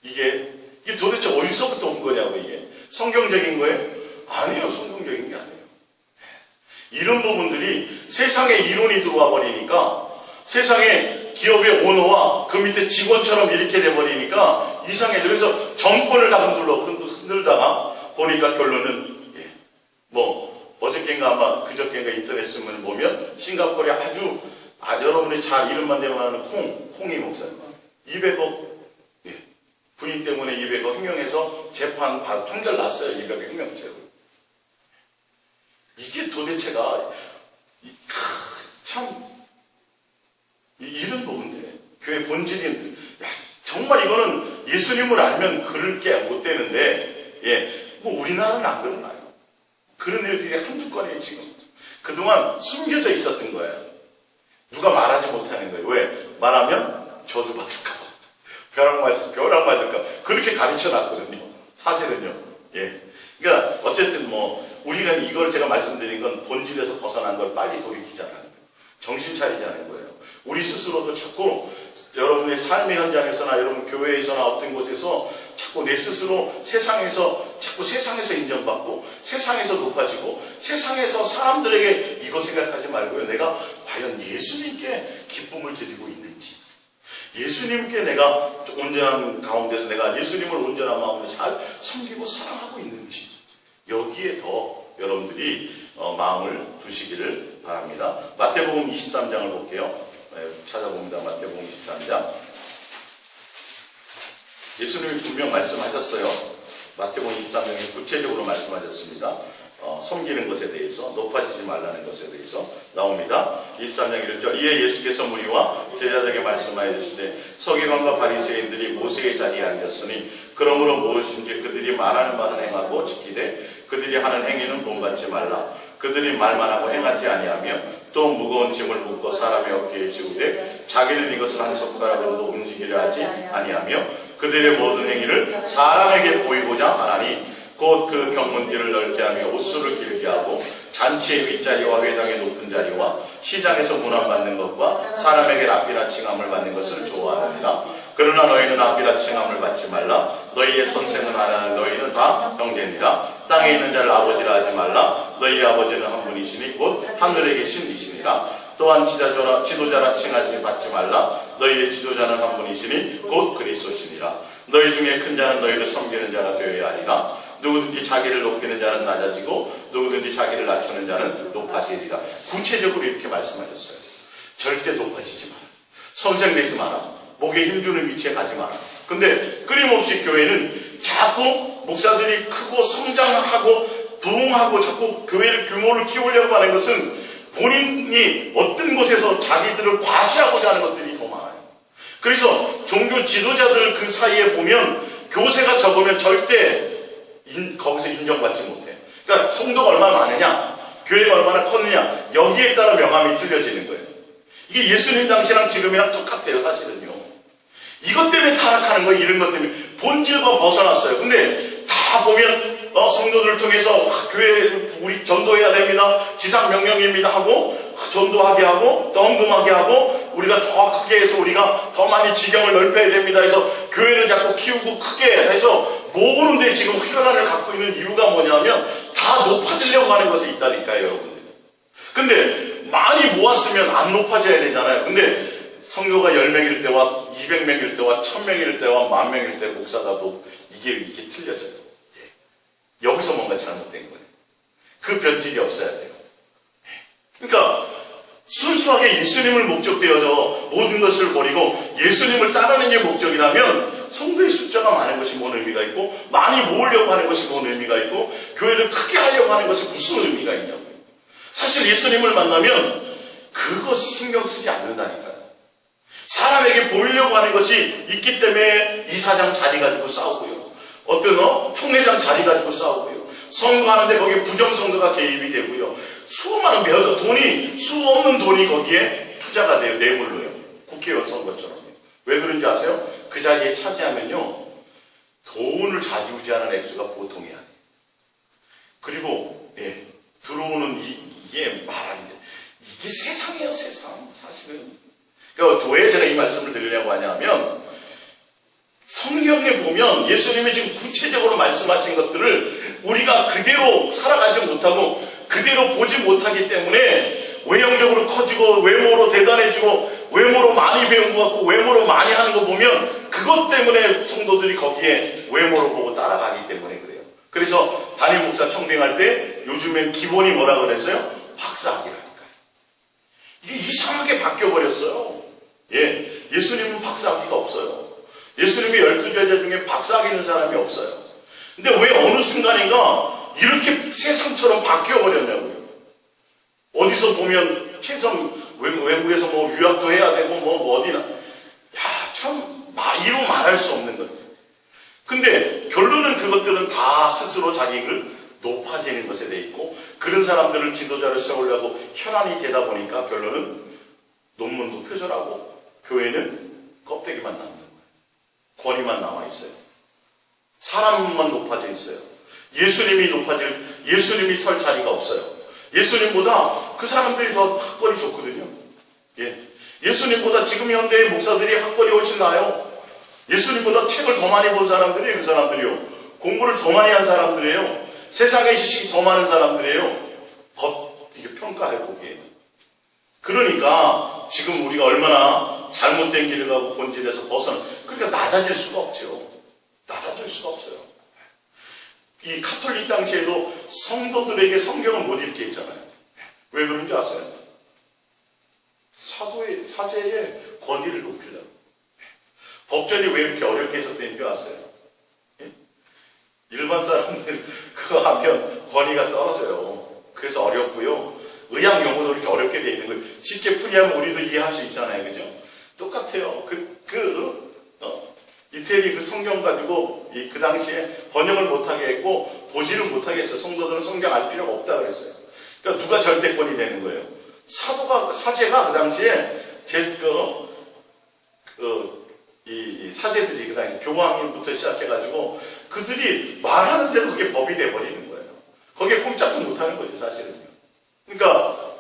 이게 도대체 어디서부터 온 거냐고 이게. 성경적인 거예요? 아니에요. 성경적인 게 아니에요. 이런 부분들이 세상에 이론이 들어와 버리니까 세상에 기업의 오너와 그 밑에 직원처럼 이렇게 돼버리니까 이상해. 그래서 정권을 다 흔들다가 보니까 결론은 어저께인가 아마 그저께인가 인터넷 신문을 보면 싱가포르에 아주 여러분이 잘 이름만 대면하는 콩이 목사님 200억 부인 때문에 200억 횡령해서 재판 판결 났어요. 200억 횡령죄로. 이게 도대체가 참 이런 부분들 교회 본질이 정말 이거는 예수님을 알면 그럴 게 못 되는데 뭐 우리나라는 안 그러나요? 그런 일들이 한두 건이에요. 지금 그동안 숨겨져 있었던 거예요. 누가 말하지 못하는 거예요. 왜? 말하면 저주 받을까 봐. 벼락 맞을까 그렇게 가르쳐 놨거든요. 사실은요. 그러니까 어쨌든 우리가 이걸 제가 말씀드린 건 본질에서 벗어난 걸 빨리 돌이키자는 거예요. 정신 차리자는 거예요. 우리 스스로도 자꾸 여러분의 삶의 현장에서나 여러분 교회에서나 어떤 곳에서 자꾸 내 스스로 세상에서 인정받고 세상에서 높아지고 세상에서 사람들에게 이거 생각하지 말고요. 내가 과연 예수님께 기쁨을 드리고 있는지 예수님께 내가 온전한 가운데서 내가 예수님을 온전한 마음으로 잘 섬기고 사랑하고 있는지 여기에 더 여러분들이 마음을 두시기를 바랍니다. 마태복음 23장을 볼게요. 찾아봅니다. 마태복음 23장. 예수님이 분명 말씀하셨어요. 마태복음 23장에 구체적으로 말씀하셨습니다. 섬기는 것에 대해서, 높아지지 말라는 것에 대해서 나옵니다. 23장 1절. 이에 예수께서 무리와 제자들에게 말씀하여 주시되 서기관과 바리새인들이 모세의 자리에 앉았으니 그러므로 무엇인지 그들이 말하는 바는 행하고 지키되 그들이 하는 행위는 본받지 말라. 그들이 말만 하고 행하지 아니하며 또 무거운 짐을 묶고 사람의 어깨에 지우되 자기는 이것을 한 손가락으로도 움직이려 하지 아니하며 그들의 모든 행위를 사람에게 보이고자 하나니 곧 그 경문길을 넓게 하며 옷수를 길게 하고 잔치의 윗자리와 회당의 높은 자리와 시장에서 문안받는 것과 사람에게 랍비라 칭함을 받는 것을 좋아하느니라. 그러나 너희는 랍비라 칭함을 받지 말라. 너희의 선생은 하나는 너희는 다 형제니라. 땅에 있는 자를 아버지라 하지 말라. 너희 아버지는 한 분이시니 곧 하늘에 계신 이시니라. 또한 지도자라 칭하지 받지 말라. 너희의 지도자는 한 분이시니 곧 그리스도시니라. 너희 중에 큰 자는 너희를 섬기는 자가 되어야 하리라. 누구든지 자기를 높이는 자는 낮아지고 누구든지 자기를 낮추는 자는 높아지리라. 구체적으로 이렇게 말씀하셨어요. 절대 높아지지 마라. 선생되지 마라. 목에 힘주는 위치에 가지 마라. 근데 끊임없이 교회는 자꾸 목사들이 크고 성장하고 부흥하고 자꾸 교회를 규모를 키우려고 하는 것은 본인이 어떤 곳에서 자기들을 과시하고자 하는 것들이 더 많아요. 그래서 종교 지도자들 그 사이에 보면 교세가 적으면 절대 거기서 인정받지 못해. 그러니까 성도가 얼마나 많으냐, 교회가 얼마나 컸느냐, 여기에 따라 명함이 틀려지는 거예요. 이게 예수님 당시랑 지금이랑 똑같아요. 사실은요. 이것 때문에 타락하는 거예요. 이런 것 때문에 본질과 벗어났어요. 근데 다 보면 성도들을 통해서 교회 우리 전도해야 됩니다. 지상 명령입니다 하고 전도하게 하고 더 헌금하게 하고 우리가 더 크게 해서 우리가 더 많이 지경을 넓혀야 됩니다 해서 교회를 자꾸 키우고 크게 해서 모으는데 지금 혈안을 갖고 있는 이유가 뭐냐면 다 높아지려고 하는 것이 있다니까요, 여러분들. 근데 많이 모았으면 안 높아져야 되잖아요. 근데 성도가 10명일 때와 200명일 때와 1000명일 때와 10,000명일 때 목사가 또 이게 틀려져요. 여기서 뭔가 잘못된 거예요. 그 변질이 없어야 돼요. 그러니까 순수하게 예수님을 목적되어서 모든 것을 버리고 예수님을 따르는 게 목적이라면 성도의 숫자가 많은 것이 뭔 의미가 있고 많이 모으려고 하는 것이 뭔 의미가 있고 교회를 크게 하려고 하는 것이 무슨 의미가 있냐고요. 사실 예수님을 만나면 그것이 신경 쓰지 않는다니까요. 사람에게 보이려고 하는 것이 있기 때문에 이사장 자리 가지고 싸우고요. 어떤 총회장 자리 가지고 싸우고요. 선거하는데 거기에 부정선거가 개입이 되고요. 수많은 돈이 수 없는 돈이 거기에 투자가 돼요. 뇌물로요. 국회의원 선거처럼요. 왜 그런지 아세요? 그 자리에 차지하면요. 돈을 좌지우지하는 액수가 보통이 아니에요. 그리고 들어오는 이게 말하는데 이게 세상이에요. 세상. 사실은. 그러니까 왜 제가 이 말씀을 드리려고 하냐면 성경에 보면 예수님이 지금 구체적으로 말씀하신 것들을 우리가 그대로 살아가지 못하고 그대로 보지 못하기 때문에 외형적으로 커지고 외모로 대단해지고 외모로 많이 배운 것 같고 외모로 많이 하는 거 보면 그것 때문에 성도들이 거기에 외모로 보고 따라가기 때문에 그래요. 그래서 담임 목사 청빙할 때 요즘엔 기본이 뭐라 그랬어요? 박사학위라니까요. 이게 이상하게 바뀌어버렸어요. 예수님은 박사학위가 없어요. 예수님의 12제자 중에 박사학위 있는 사람이 없어요. 근데 왜 어느 순간인가 이렇게 세상처럼 바뀌어버렸냐고요. 어디서 보면 최소한 외국에서 뭐 유학도 해야 되고 뭐 어디나 참 이루 말할 수 없는 것들. 근데 결론은 그것들은 다 스스로 자기를 높아지는 것에 돼 있고 그런 사람들을 지도자를 세우려고 혈안이 되다 보니까 결론은 논문도 표절하고 교회는 껍데기만 남는 거예요. 권위만 남아있어요. 사람만 높아져 있어요. 예수님이 설 자리가 없어요. 예수님보다 그 사람들이 더 학벌이 좋거든요. 예수님보다 지금 현대의 목사들이 학벌이 훨씬 나아요. 예수님보다 책을 더 많이 본 사람들이에요. 그 사람들이요. 공부를 더 많이 한 사람들이에요. 세상의 지식이 더 많은 사람들이에요. 이게 평가해보기에. 그러니까 지금 우리가 얼마나 잘못된 길을 가고 본질에서 그러니까 낮아질 수가 없죠. 낮아질 수가 없어요. 이 카톨릭 당시에도 성도들에게 성경을 못 읽게 했잖아요. 왜 그런지 아세요? 사제의 권위를 높이려고. 법전이 왜 이렇게 어렵게 해석된 줄 아세요? 일반 사람들 그거 하면 권위가 떨어져요. 그래서 어렵고요. 의학 용어도 이렇게 어렵게 돼 있는 거예요. 쉽게 풀이하면 우리도 이해할 수 있잖아요. 그죠? 똑같아요. 이태리 그 성경 가지고 그 당시에 번역을 못하게 했고 보지를 못하게 했어요. 성도들은 성경 알 필요가 없다 그랬어요. 그러니까 누가 절대권이 되는 거예요? 사제가 그 당시에 이 사제들이 그 당시 교황님부터 시작해가지고 그들이 말하는 대로 그게 법이 돼버리는 거예요. 거기에 꼼짝도 못하는 거죠, 사실은요. 그러니까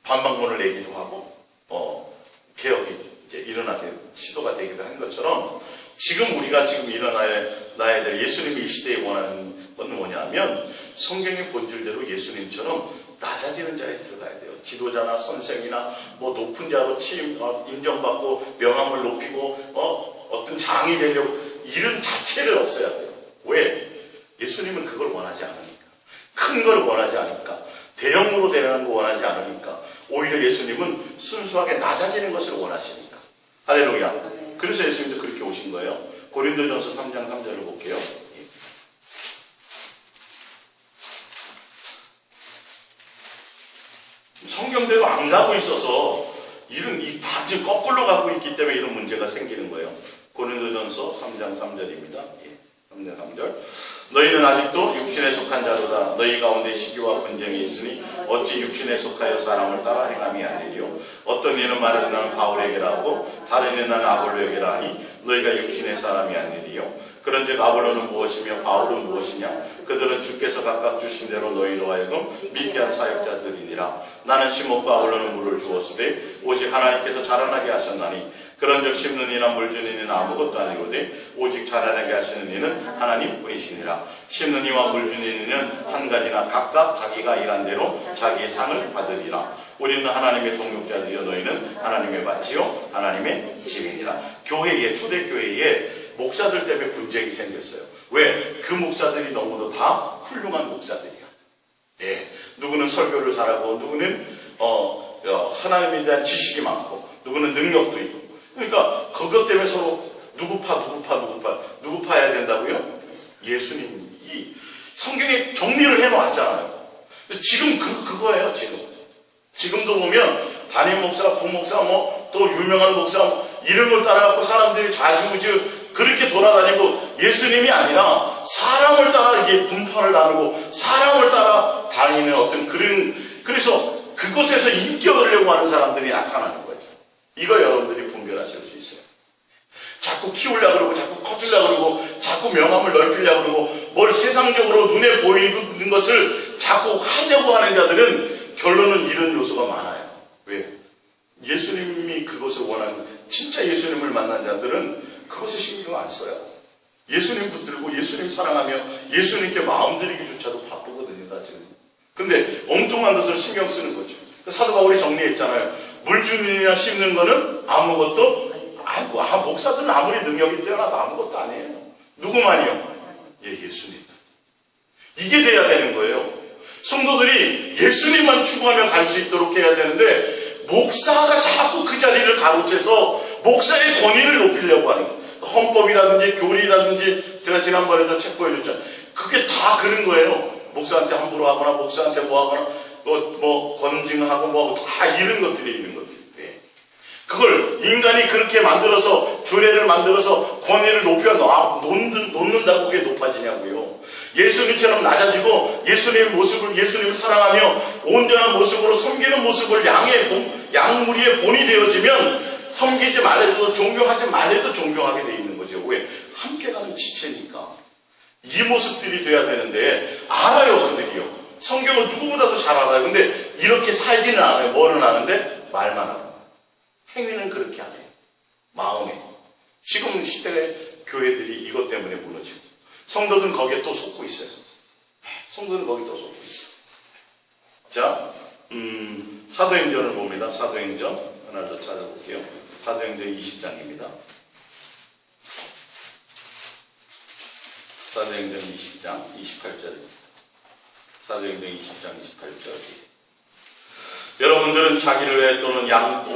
반박문을 내기도 하고 개혁이 이제 일어나게 시도가 되기도 한 것처럼 지금 우리가 일어나야 될 예수님이 이 시대에 원하는 건 뭐냐면 성경의 본질대로 예수님처럼 낮아지는 자리에 들어가야 돼요. 지도자나 선생이나 뭐 높은 자로 인정받고 명함을 높이고 어떤 장이 되려고 이런 자체를 없애야 돼요. 왜? 예수님은 그걸 원하지 않으니까. 큰 걸 원하지 않으니까. 대형으로 되는 거 원하지 않으니까. 오히려 예수님은 순수하게 낮아지는 것을 원하시니까. 할렐루야. 그래서 예수님도 그렇게 오신 거예요. 고린도전서 3장 3절을 볼게요. 성경대로 안 가고 있어서 다 지금 거꾸로 가고 있기 때문에 이런 문제가 생기는 거예요. 고린도전서 3장 3절입니다. 3장 3절. 너희는 아직도 육신에 속한 자로다. 너희 가운데 시기와 분쟁이 있으니 어찌 육신에 속하여 사람을 따라 행함이 아니리요. 어떤 이는 말하되 나는 바울에게라 하고 다른 이는 나는 아볼로에게라 하니 너희가 육신의 사람이 아니리요. 그런즉 아볼로는 무엇이며 바울은 무엇이냐? 그들은 주께서 각각 주신 대로 너희로 하여금 믿게 한 사역자들이니라. 나는 심었고 아울러는 물을 주었으되 오직 하나님께서 자라나게 하셨나니 그런즉 심는 이나 물 주는 이는 아무것도 아니로되 오직 자라나게 하시는 이는 하나님 뿐이시니라. 심는 이와 물 주는 이는 한 가지나 각각 자기가 일한 대로 자기의 상을 받으리라. 우리는 하나님의 동역자들이요 너희는 하나님의 밭이요 하나님의 집이니라. 교회에, 초대교회에 목사들 때문에 분쟁이 생겼어요. 왜? 그 목사들이 너무도 다 훌륭한 목사들이야. 예, 누구는 설교를 잘하고 누구는 하나님에 대한 지식이 많고 누구는 능력도 있고. 그러니까 그것 때문에 서로 누구 파야 된다고요? 예수님이 성경에 정리를 해놓았잖아요. 지금 그거예요. 지금도 보면 담임 목사, 부목사, 또 유명한 목사 이런 걸 따라갖고 사람들이 좌지우지 그렇게 돌아다니고 예수님이 아니라 사람을 따라 이게 분파를 나누고 사람을 따라 다니는 어떤 그래서 그곳에서 인기 얻으려고 하는 사람들이 나타나는 거예요. 이거 여러분들이 분별하실 수 있어요. 자꾸 키우려고 그러고 자꾸 커뜨려고 그러고 자꾸 명함을 넓히려고 그러고 뭘 세상적으로 눈에 보이는 것을 자꾸 하려고 하는 자들은 결론은 이런 요소가 많아요. 왜? 예수님이 그것을 원하는 진짜 예수님을 만난 자들은 그것에 신경 안 써요. 예수님 붙들고 예수님 사랑하며 예수님께 마음 드리기조차도 바쁘거든요. 다 지금. 근데 엉뚱한 것을 신경 쓰는 거죠. 사도 바울이 정리했잖아요. 물 주는 이나 심는 거는 아무것도 아니고 목사들은 아무리 능력이 뛰어나도 아무것도 아니에요. 누구만이요? 예수님. 이게 돼야 되는 거예요. 성도들이 예수님만 추구하며 갈 수 있도록 해야 되는데 목사가 자꾸 그 자리를 가로채서 목사의 권위를 높이려고 하는 거예요. 헌법이라든지 교리라든지 제가 지난번에도 책 보여줬잖아요. 그게 다 그런 거예요. 목사한테 함부로 하거나 목사한테 뭐 하거나 권징하고 다 이런 것들이 있는 것들. 그걸 인간이 그렇게 만들어서 조례를 만들어서 권위를 높여 놓는다고 그게 높아지냐고요. 예수님처럼 낮아지고 예수님의 모습을 예수님을 사랑하며 온전한 모습으로 섬기는 모습을 양무리의 본이 되어지면 섬기지 말래도 존경하지 말래도 존경하게 돼 있는 거죠. 왜? 함께 가는 지체니까. 이 모습들이 돼야 되는데 알아요. 그들이요. 성경은 누구보다도 잘 알아요. 근데 이렇게 살지는 않아요. 뭐는 아는데 말만 하고 행위는 그렇게 안 해요. 마음에. 지금 시대의 교회들이 이것 때문에 무너지고 성도들은 거기에 또 속고 있어요. 성도들은 거기에 또 속고 있어요. 자, 사도행전을 봅니다. 사도행전 하나 더 찾아볼게요. 사도행전 20장입니다. 사도행전 20장 28절입니다. 사도행전 20장 28절. 여러분들은 자기를 위해 또는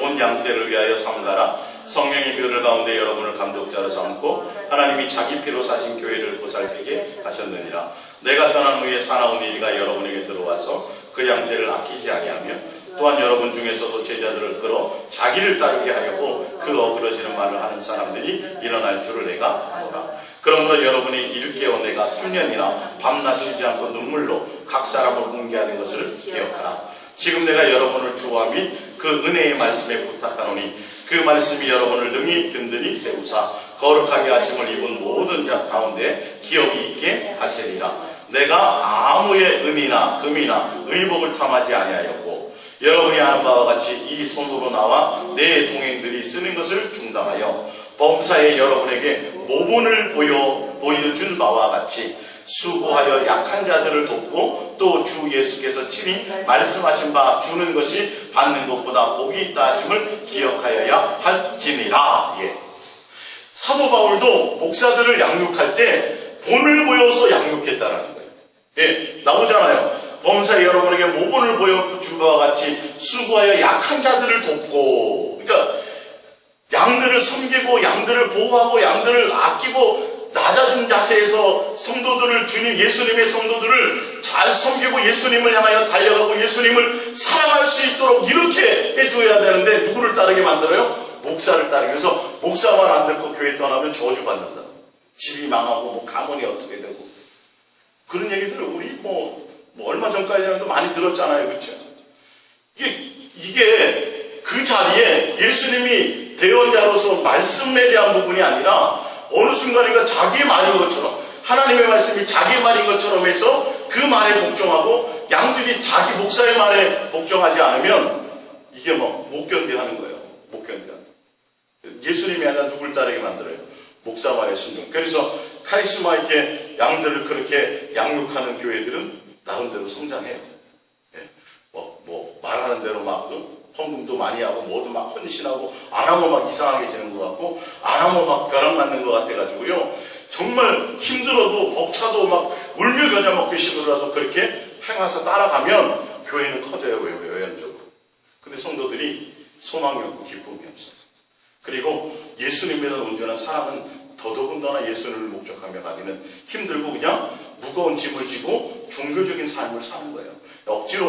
온 양떼를 위하여 삼가라. 성령이 그들 가운데 여러분을 감독자로 삼고 하나님이 자기 피로 사신 교회를 보살피게 하셨느니라. 내가 떠난 후에 사나운 이리가 여러분에게 들어와서 그 양떼를 아끼지 아니하며 또한 여러분 중에서도 제자들을 끌어 자기를 따르게 하려고 그 어그러지는 말을 하는 사람들이 일어날 줄을 내가 아노라. 그러므로 여러분이 이를 깨워 내가 3년이나 밤낮 쉬지 않고 눈물로 각 사람을 훈계하는 것을 기억하라. 지금 내가 여러분을 주와 및 그 은혜의 말씀에 부탁하노니 그 말씀이 여러분을 능히 든든히 세우사 거룩하게 하심을 입은 모든 자 가운데 기억이 있게 하시리라. 내가 아무의 은이나 금이나 의복을 탐하지 아니하였고 여러분이 아는 바와 같이 이 손으로 나와 내 동행들이 쓰는 것을 중담하여 범사에 여러분에게 모본을 보여준 바와 같이 수고하여 약한 자들을 돕고 또 주 예수께서 친히 말씀하신 바 주는 것이 받는 것보다 복이 있다 하심을 기억하여야 할지니라. 사도 바울도 목사들을 양육할 때 본을 보여서 양육했다라는 거예요. 나오잖아요. 범사에 여러분에게 모본을 보여준 바와 같이 수고하여 약한 자들을 돕고, 그러니까 양들을 섬기고 양들을 보호하고 양들을 아끼고 낮아진 자세에서 성도들을 주님 예수님의 성도들을 잘 섬기고 예수님을 향하여 달려가고 예수님을 사랑할 수 있도록 이렇게 해줘야 되는데 누구를 따르게 만들어요? 목사를 따르게. 그래서 목사만 안 듣고 교회 떠나면 저주받는다. 집이 망하고 가문이 어떻게 되고 그런 얘기들을 우리 얼마 전까지도 많이 들었잖아요. 그렇죠? 이게 그 자리에 예수님이 대언자로서 말씀에 대한 부분이 아니라 어느 순간인가 자기의 말인 것처럼 하나님의 말씀이 자기의 말인 것처럼 해서 그 말에 복종하고 양들이 자기 목사의 말에 복종하지 않으면 이게 뭐 못 견뎌하는 거예요. 못 견뎌. 예수님이 아니라 누굴 따르게 만들어요? 목사 말에 순종. 그래서 카리스마 있게 양들을 그렇게 양육하는 교회들은 나름대로 성장해요. 예. 말하는 대로 막 헌금도 많이 하고 뭐도 막 헌신하고 안 하면 막 이상하게 지는 것 같고 안 하면 막 벼락 맞는 것 같아가지고요. 정말 힘들어도 벅차도 막 울며 겨자 먹기 식으로라도 그렇게 행해서 따라가면 교회는 커져요. 외연적으로. 근데 성도들이 소망이 없고 기쁨이 없어요. 그리고 예수님에 대한 온전한 사랑은 더더군다나 예수님을 목적하며 가기는 힘들고 그냥 무거운 짐을 지고 종교적인 삶을 사는 거예요. 억지로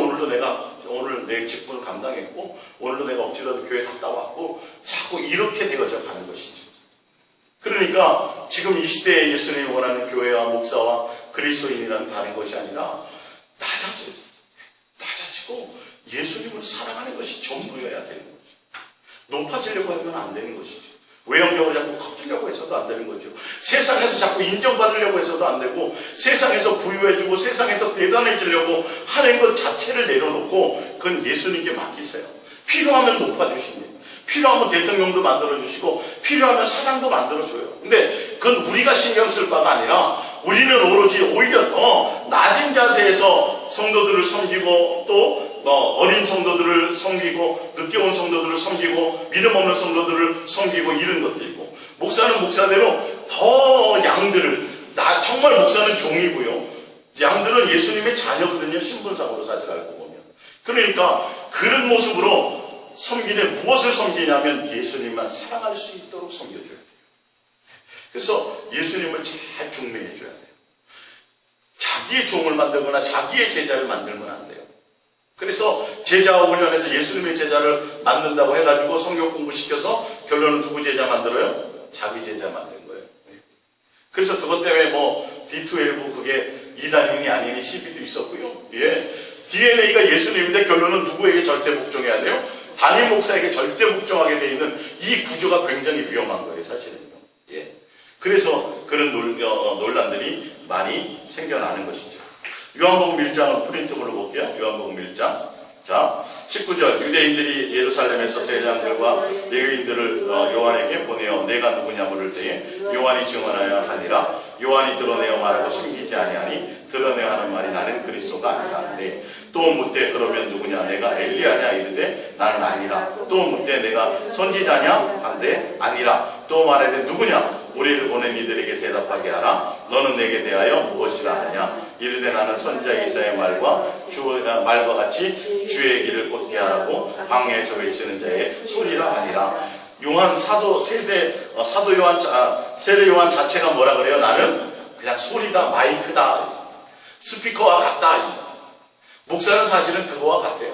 오늘 내 직분을 감당했고 오늘도 내가 억지로도 교회 갔다 왔고 자꾸 이렇게 되어져 가는 것이죠. 그러니까 지금 이 시대에 예수님이 원하는 교회와 목사와 그리스도인이라는 다른 것이 아니라 낮아지고 예수님을 사랑하는 것이 전부여야 되는 거죠. 높아지려고 하면 안 되는 것이죠. 외형적으로 자꾸 커지려고 해서도 안 되는 거죠. 세상에서 자꾸 인정받으려고 해서도 안 되고 세상에서 부유해지고 세상에서 대단해지려고 하는 것 자체를 내려놓고 그건 예수님께 맡기세요. 필요하면 높아주십니다. 필요하면 대통령도 만들어주시고 필요하면 사장도 만들어줘요. 근데 그건 우리가 신경 쓸 바가 아니라 우리는 오히려 더 낮은 자세에서 성도들을 섬기고 또 어린 성도들을 섬기고 늦게 온 성도들을 섬기고 믿음 없는 성도들을 섬기고 이런 것들이고 목사는 목사대로 더 양들을 정말 목사는 종이고요. 양들은 예수님의 자녀거든요. 신분상으로 사실 알고 보면. 그러니까 그런 모습으로 섬기되 무엇을 섬기냐면 예수님만 사랑할 수 있도록 섬겨줘야 돼요. 그래서 예수님을 잘 중매해줘야 돼요. 자기의 종을 만들거나 자기의 제자를 만들면 안 돼요. 그래서 제자 훈련에서 예수님의 제자를 만든다고 해가지고 성경 공부시켜서 결론은 누구 제자 만들어요? 자기 제자 만든 거예요. 그래서 그것 때문에 D12 그게 이단인이 아니니 시비도 있었고요. 예. DNA가 예수님인데 결론은 누구에게 절대 복종해야 돼요? 담임 목사에게 절대 복종하게 되어 있는 이 구조가 굉장히 위험한 거예요, 사실은요. 예. 그래서 그런 논란들이 많이 생겨나는 것이죠. 요한복음 1장을 프린트으로 볼게요. 요한복음 1장. 자, 19절. 유대인들이 예루살렘에서 제장들과 레위인들을 요한에게 보내어 내가 누구냐 물을 때에 요한이 증언하여 하니라. 요한이 드러내어 말하고 숨기지 아니하니 드러내어 하는 말이 나는 그리스도가 아니라. 네. 또 묻되 그러면 누구냐? 내가 엘리야냐? 이르되 나는 아니라. 또 묻되 내가 선지자냐? 한데 아니라. 또 말하되 누구냐? 우리를 보낸 이들에게 대답하게 하라. 너는 내게 대하여 무엇이라 하느냐? 이르되 나는 선지자 이사야의 말과 같이 주의 길을 곧게 하라고 광야에서 외치는 자의 소리라 하니라. 세례 요한 자체가 뭐라 그래요? 나는 그냥 소리다, 마이크다, 스피커와 같다. 목사는 사실은 그거와 같아요.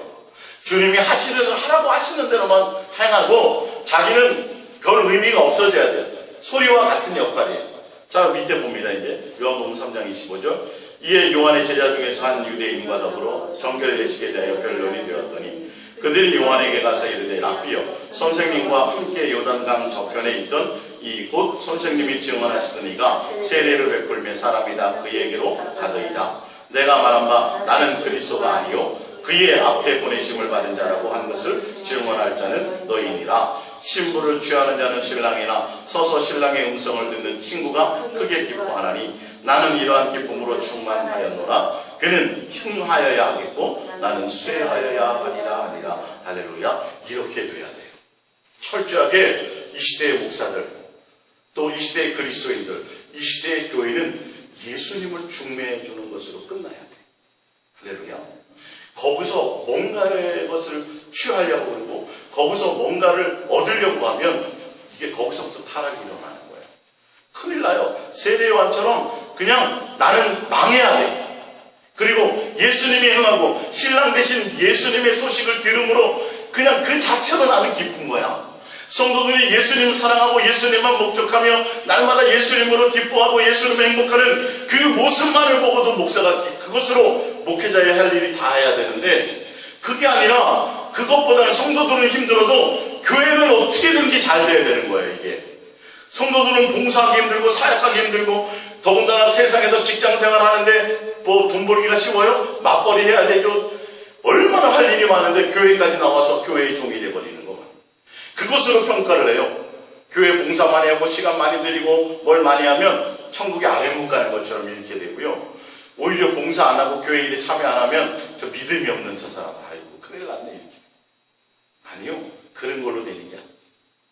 주님이 하라고 하시는 대로만 행하고 자기는 별 의미가 없어져야 돼요. 소리와 같은 역할이에요. 자, 밑에 봅니다. 이제 요한복음 3장 25절. 이에 요한의 제자 중에서 한 유대인과 더불어 정결 예식에 대하여 변론이 되었더니 그들이 요한에게 가서 이르되 랍비여, 선생님과 함께 요단강 저편에 있던 이 곧 선생님이 증언하시던 이가 세례를 베풀며 사람이다 그에게로 가더이다. 내가 말한 바 나는 그리스도가 아니요 그의 앞에 보내심을 받은 자라고 한 것을 증언할 자는 너희니라. 신부를 취하는 자는 신랑이나 서서 신랑의 음성을 듣는 친구가 크게 기뻐하나니 나는 이러한 기쁨으로 충만하였노라. 그는 흥하여야 하겠고 나는 쇠하여야 하니라. 할렐루야. 이렇게 돼야 돼요. 철저하게 이 시대의 목사들, 또 이 시대의 그리스도인들, 이 시대의 교회는 예수님을 중매해 주는 것으로 끝나야 돼요. 할렐루야. 거기서 뭔가의 것을 취하려고 하고 거기서 뭔가를 얻으려고 하면 이게 거기서부터 타락이 일어나는 거예요. 큰일 나요. 세례 요한처럼 그냥 나는 망해야 돼. 그리고 예수님이 행하고 신랑 대신 예수님의 소식을 들음으로 그냥 그 자체로 나는 기쁜 거야. 성도들이 예수님을 사랑하고 예수님만 목적하며 날마다 예수님으로 기뻐하고 예수님을 행복하는 그 모습만을 보고도 목사가 그것으로 목회자의 할 일이 다 해야 되는데 그게 아니라 그것보다는 성도들은 힘들어도 교회는 어떻게든지 잘 돼야 되는 거예요. 이게 성도들은 봉사하기 힘들고 사역하기 힘들고 더군다나 세상에서 직장 생활하는데 뭐 돈 벌기가 쉬워요? 맞벌이 해야 되죠. 얼마나 할 일이 많은데 교회까지 나와서 교회의 종이 돼버리는 것만. 그것으로 평가를 해요. 교회 봉사 많이 하고 시간 많이 들이고 뭘 많이 하면 천국에 아래 못 가는 것처럼 이렇게 되고요. 오히려 봉사 안 하고 교회 일에 참여 안 하면 저 믿음이 없는 저 사람, 아이고 큰일 났네 이렇게. 아니요, 그런 걸로 되는 게 아니에요.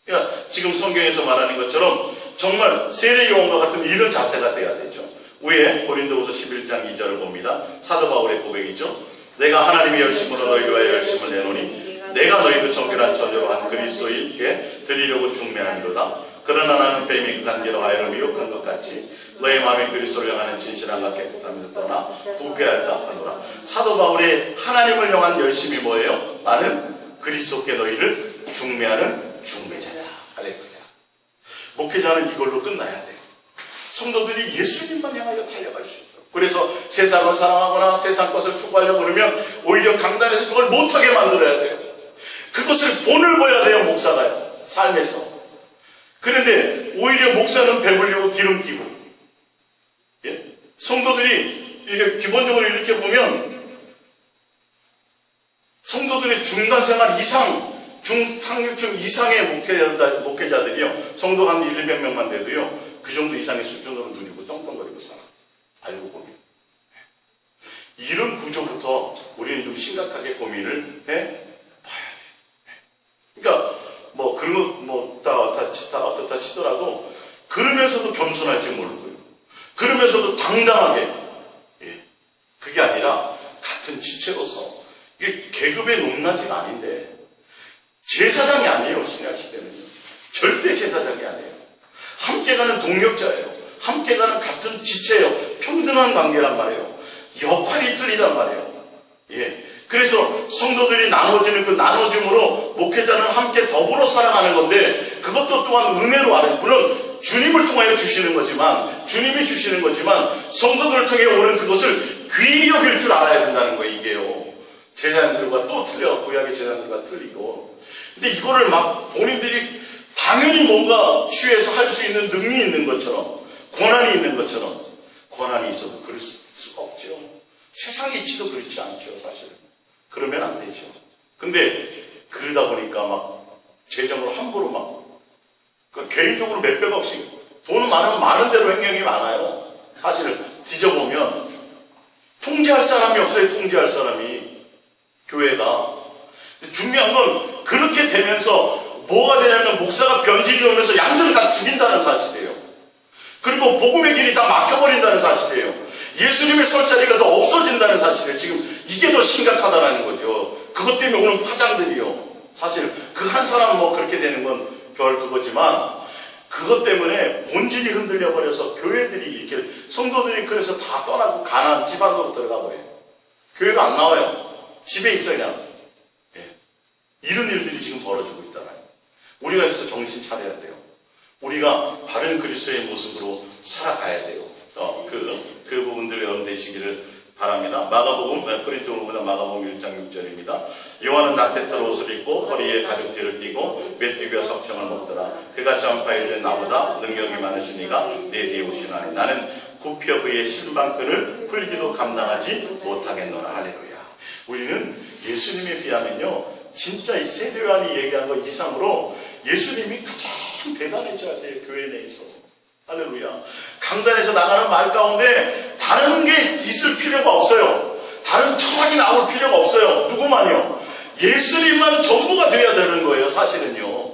그러니까 지금 성경에서 말하는 것처럼 정말 세례 요한과 같은 이런 자세가 돼야 되죠. 위에 고린도후서 11장 2절을 봅니다. 사도 바울의 고백이죠. 내가 하나님의 열심으로 너희 위하여 열심을 내노니 내가 너희를 정결한 처녀로 한 그리스도인께 드리려고 중매하니로다. 그러나 나는 뱀이 그 관계로 하여를 미혹한 것 같이 너의 마음이 그리스도를 향하는 진실함과 깨끗함에서 떠나 부패할까 하노라. 사도 바울의 하나님을 향한 열심이 뭐예요? 나는 그리스도께 너희를 중매하는 중매자다. 할렐루야. 목회자는 이걸로 끝나야 돼요. 성도들이 예수님만 향하여 달려갈 수 있어요. 그래서 세상을 사랑하거나 세상 것을 추구하려고 그러면 오히려 강단에서 그걸 못하게 만들어야 돼요. 그것을 본을 보여야 돼요, 목사가요. 삶에서. 그런데 오히려 목사는 배불리고 기름기고, 예? 성도들이 이렇게 기본적으로 이렇게 보면 성도들의 중간 생활 이상, 중상류층 이상의 목회자들이요. 성도가 한 100명만 돼도요. 그 정도 이상의 수준으로 누리고 떵떵거리고 살아. 알고 보면. 이런 구조부터 우리는 좀 심각하게 고민을 해 봐야 돼. 그러니까 뭐 그런 거 뭐 다 어떻다 치더라도 그러면서도 겸손할지 모르고요. 그러면서도 당당하게, 예. 그게 아니라 같은 지체로서 이게 계급의 높낮이가 아닌데 제사장이 아니에요. 신약 시대는요. 절대 제사장이 아니에요. 함께 가는 동력자예요. 함께 가는 같은 지체예요. 평등한 관계란 말이에요. 역할이 틀리단 말이에요. 예. 그래서 성도들이 나눠지는 그 나눠짐으로 목회자는 함께 더불어 살아가는 건데 그것도 또한 은혜로 알아요. 물론 주님을 통하여 주시는 거지만 주님이 주시는 거지만 성도들을 통해 오는 그것을 귀히 여길 줄 알아야 된다는 거예요. 이게요. 제자들과 또 틀려. 구약의 제자들과 틀리고. 근데 이거를 막 본인들이 당연히 뭔가 취해서 할 수 있는 능력이 있는 것처럼 권한이 있는 것처럼 권한이 있어도 그럴 수가 없죠. 세상 이치도 그렇지 않죠. 사실은. 그러면 안 되죠. 근데 그러다 보니까 막 재정으로 함부로 막 개인적으로 몇백억씩 돈은 많으면 많은 대로 횡령이 많아요. 사실은 뒤져보면 통제할 사람이 없어요. 통제할 사람이. 교회가. 중요한 건 그렇게 되면서 뭐가 되냐면 목사가 변질이 오면서 양들을 다 죽인다는 사실이에요. 그리고 복음의 길이 다 막혀버린다는 사실이에요. 예수님의 설 자리가 더 없어진다는 사실이에요. 지금 이게 더 심각하다는 거죠. 그것 때문에 오는 파장들이요. 사실 그 한 사람 뭐 그렇게 되는 건 별 그거지만 그것 때문에 본질이 흔들려 버려서 교회들이 이렇게 성도들이 그래서 다 떠나고 가난 지방으로 들어가 버려요. 교회가 안 나와요. 집에 있어요 그냥. 예. 이런 일들이 지금 벌어지고 있잖아요. 우리가 여기서 정신 차려야 돼요. 우리가 바른 그리스도의 모습으로 살아가야 돼요. 그 부분들 염두되시기를 바랍니다. 마가복음, 코린토서보다 마가복음 1장 6절입니다. 요한은 나태털 옷을 입고 허리에 가죽띠를 띠고 메뚜기와 석청을 먹더라. 그가 전파일된 나보다 능력이 많으시니가 내 뒤에 오시나니 나는 굽혀 그의 신방끈을 풀기도 감당하지 못하겠노라. 할렐루야. 우리는 예수님에 비하면요 진짜 이 세례 요한이 얘기한 것 이상으로 예수님이 가장 대단해져야 돼요. 교회 내에서. 할렐루야. 강단에서 나가는 말 가운데 다른 게 있을 필요가 없어요. 다른 철학이 나올 필요가 없어요. 누구만요? 예수님만 전부가 되어야 되는 거예요. 사실은요.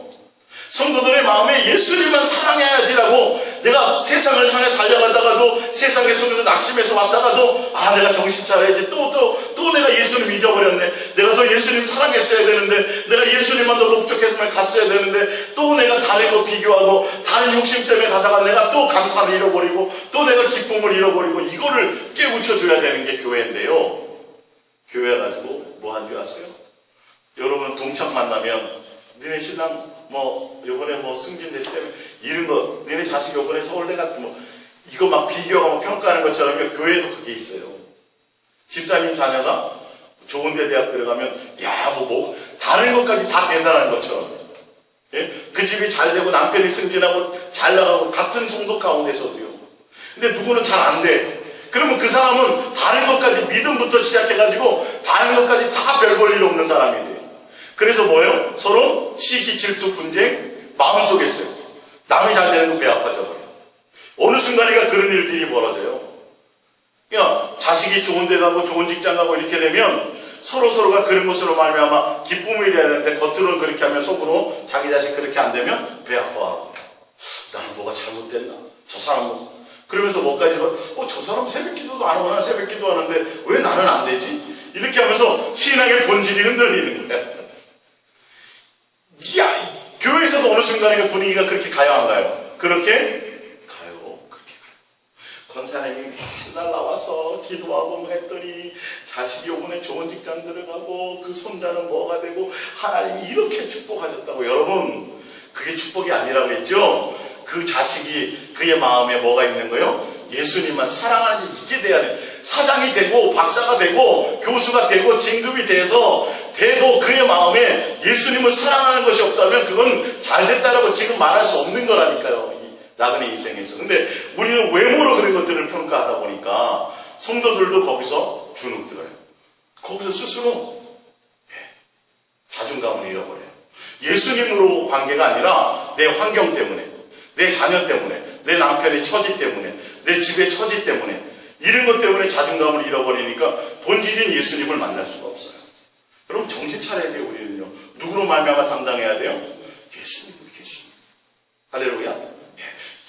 성도들의 마음에 예수님만 사랑해야지라고 내가 세상을 향해 달려가다가도 세상의 속에서 낙심해서 왔다가도 내가 정신 차려야지 또 내가 예수님 잊어버렸네. 내가 더 예수님 사랑했어야 되는데 내가 예수님만 더 목적했으면 갔어야 되는데 또 내가 다른 거 비교하고 다른 욕심 때문에 가다가 내가 또 감사를 잃어버리고 또 내가 기쁨을 잃어버리고 이거를 깨우쳐줘야 되는 게 교회인데요. 교회 가지고 뭐 한 줄 아세요? 여러분 동창 만나면 너네 신랑 요번에 승진됐을 때문에 이런 거, 너네 자식 요번에 서울대 같은 이거 막 비교하고 평가하는 것처럼 교회에도 그게 있어요. 집사님 자녀가 좋은 데 대학 들어가면, 다른 것까지 다 대단한 것처럼. 예? 그 집이 잘 되고 남편이 승진하고 잘 나가고 같은 성도 가운데서도요. 근데 누구는 잘 안 돼. 그러면 그 사람은 다른 것까지 믿음부터 시작해가지고 다른 것까지 다 별 볼 일 없는 사람이 돼요. 그래서 뭐예요? 서로 시기, 질투, 분쟁 마음속에 있어요. 남이 잘 되는 거 배 아파져버려요. 어느 순간인가 그런 일들이 벌어져요. 그냥 자식이 좋은 데 가고 좋은 직장 가고 이렇게 되면 서로가 그런 것으로 말미암아 기쁨이 돼야 되는데 겉으로는 그렇게 하면 속으로 자기 자식 그렇게 안 되면 배 아파. 나는 뭐가 잘못됐나? 저 사람은 그러면서 뭐까지 저 사람 새벽기도도 안 하거나 새벽기도 하는데 왜 나는 안 되지? 이렇게 하면서 신앙의 본질이 흔들리는 거야. 교회에서도 어느 순간에 분위기가 그렇게 가요 안 가요? 그렇게 가요. 그렇게 가요. 권사님이 맨날 나와서 기도하고 뭐 했더니 자식이 오면 좋은 직장 들어가고 그 손자는 뭐가 되고 하나님이 이렇게 축복하셨다고. 여러분 그게 축복이 아니라고 했죠? 그 자식이 그의 마음에 뭐가 있는 거예요? 예수님만 사랑하는 이게 돼야 돼. 사장이 되고 박사가 되고 교수가 되고 진급이 돼서 돼도 그의 마음에 예수님을 사랑하는 것이 없다면 그건 잘됐다라고 지금 말할 수 없는 거라니까요. 이 나그네 인생에서. 근데 우리는 외모로 그런 것들을 평가하다 보니까 성도들도 거기서 주눅 들어요. 거기서 스스로 자존감을 잃어버려요. 예수님으로 관계가 아니라 내 환경 때문에, 내 자녀 때문에, 내 남편의 처지 때문에, 내 집의 처지 때문에 이런 것 때문에 자존감을 잃어버리니까 본질인 예수님을 만날 수가 없어요. 여러분 정신 차려야 돼요. 우리는요. 누구로 말미암아 담당해야 돼요? 예수님. 할렐루야.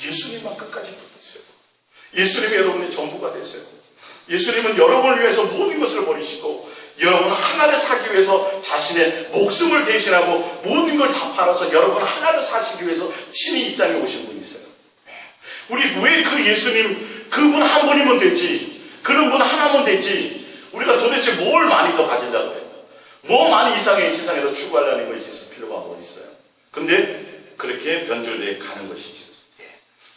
예수님만 끝까지 붙으세요. 예수님이 여러분의 전부가 되세요. 예수님은 여러분을 위해서 모든 것을 버리시고 여러분 하나를 사기 위해서 자신의 목숨을 대신하고 모든 걸 다 팔아서 여러분 하나를 사시기 위해서 친히 이 땅에 오신 분이세요. 우리 왜 그 예수님 그분 한 분이면 되지, 그런 분 하나면 되지, 우리가 도대체 뭘 많이 더 가진다고 해요? 뭐 많이 이상의 세상에서 추구하려는 것이 있을 필요가 뭐 있어요. 근데 그렇게 변절되어 가는 것이죠.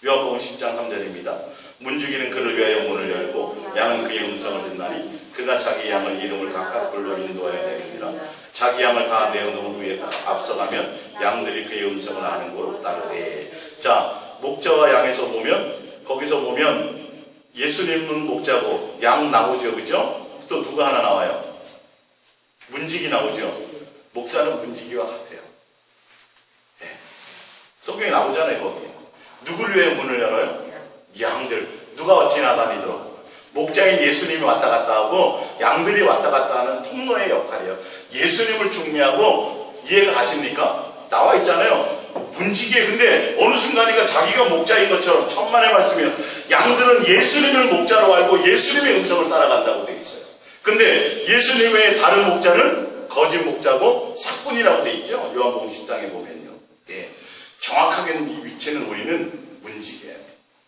요한복음 10장 3절입니다. 문지기는 그를 위하여 문을 열고 양은 그의 음성을 듣나니 그가 자기 양을 이름을 각각 불러 인도하여 내리니라. 자기 양을 다 내어놓은 후에 앞서가면 양들이 그의 음성을 아는 고로 따르되. 자, 목자와 양에서 보면 거기서 보면 예수님은 목자고 양 나오죠, 그죠? 또 누가 하나 나와요? 문지기 나오죠. 목사는 문지기와 같아요. 네. 성경에 나오잖아요, 거기. 누구를 위해 문을 열어요? 양들. 누가 지나다니도록. 목자인 예수님이 왔다 갔다 하고 양들이 왔다 갔다 하는 통로의 역할이에요. 예수님을 중미하고 이해가 가십니까? 나와 있잖아요. 문지기에. 근데 어느 순간인가 자기가 목자인 것처럼 천만의 말씀이에요. 양들은 예수님을 목자로 알고 예수님의 음성을 따라간다고 되어 있어요. 근데 예수님 외에 다른 목자는 거짓 목자고 사꾼이라고 되어 있죠. 요한복음 10장에 보면요. 예. 정확하게 이 위치는 우리는 문지기예요.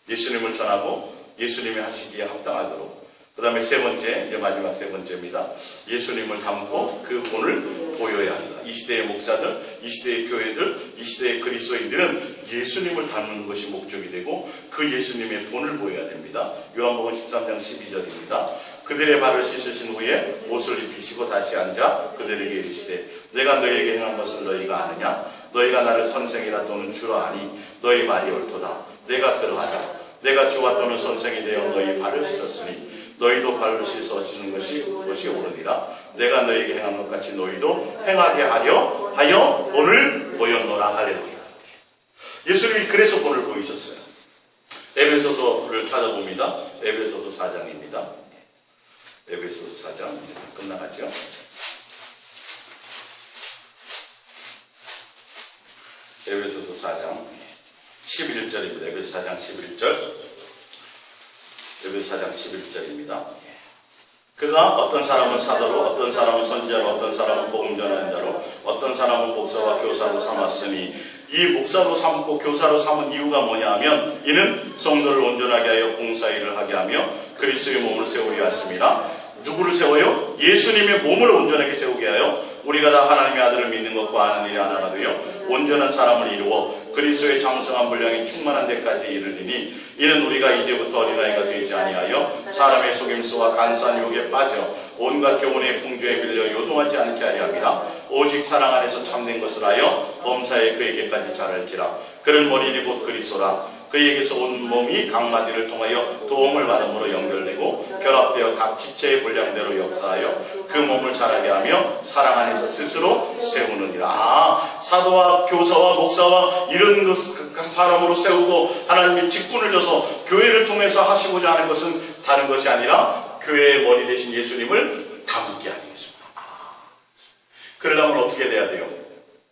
예수님을 전하고 예수님이 하시기에 합당하도록. 그 다음에 세 번째, 이제 마지막 세 번째입니다. 예수님을 담고 그 본을 보여야 한다. 이 시대의 목사들, 이 시대의 교회들, 이 시대의 그리스도인들은 예수님을 닮는 것이 목적이 되고 그 예수님의 본을 보여야 됩니다. 요한복음 13장 12절입니다. 그들의 발을 씻으신 후에 옷을 입히시고 다시 앉아 그들에게 이르시되 내가 너희에게 행한 것을 너희가 아느냐? 너희가 나를 선생이라 또는 주라 하니 너희 말이 옳도다. 내가 그러하다. 내가 주와 또는 선생이 되어 너희 발을 씻었으니 너희도 발을 씻어주는 것이 옳으니라. 내가 너희에게 행한 것 같이 너희도 행하게 하여 본을 보였노라. 할렐루야. 예수님이 그래서 본을 보이셨어요. 에베소서를 찾아봅니다. 에베소서 4장입니다. 에베소서 4장 이제 끝나가죠. 에베소서 4장 11절입니다. 에베소 4장 11절. 에베소 4장 11절입니다. 그가 어떤 사람은 사도로, 어떤 사람은 선지자로, 어떤 사람은 복음 전하는 자로, 어떤 사람은 목사와 교사로 삼았으니 이 목사로 삼고 교사로 삼은 이유가 뭐냐 하면 이는 성도를 온전하게 하여 봉사일을 하게 하며 그리스도의 몸을 세우려 하십니다. 누구를 세워요? 예수님의 몸을 온전하게 세우게 하여 우리가 다 하나님의 아들을 믿는 것과 아는 일이 하나가 되어 온전한 사람을 이루어 그리스도의 장성한 분량이 충만한 데까지 이르리니 이는 우리가 이제부터 어린아이가 되지 아니하여 사람의 속임수와 간사한 유혹에 빠져 온갖 교훈의 풍조에 밀려 요동하지 않게 하려 함이라. 오직 사랑 안에서 참된 것을 하여 범사에 그에게까지 자랄지라. 그는 머리니 곧 그리스도라. 그에게서 온 몸이 각 마디를 통하여 도움을 받음으로 연결되고 결합되어 각 지체의 분량대로 역사하여 그 몸을 자라게 하며 사랑 안에서 스스로 세우느니라. 사도와 교사와 목사와 이런 사람으로 세우고 하나님의 직분을 줘서 교회를 통해서 하시고자 하는 것은 다른 것이 아니라 교회의 머리 되신 예수님을 담게 하는 것입니다. 그러려면 어떻게 돼야 돼요?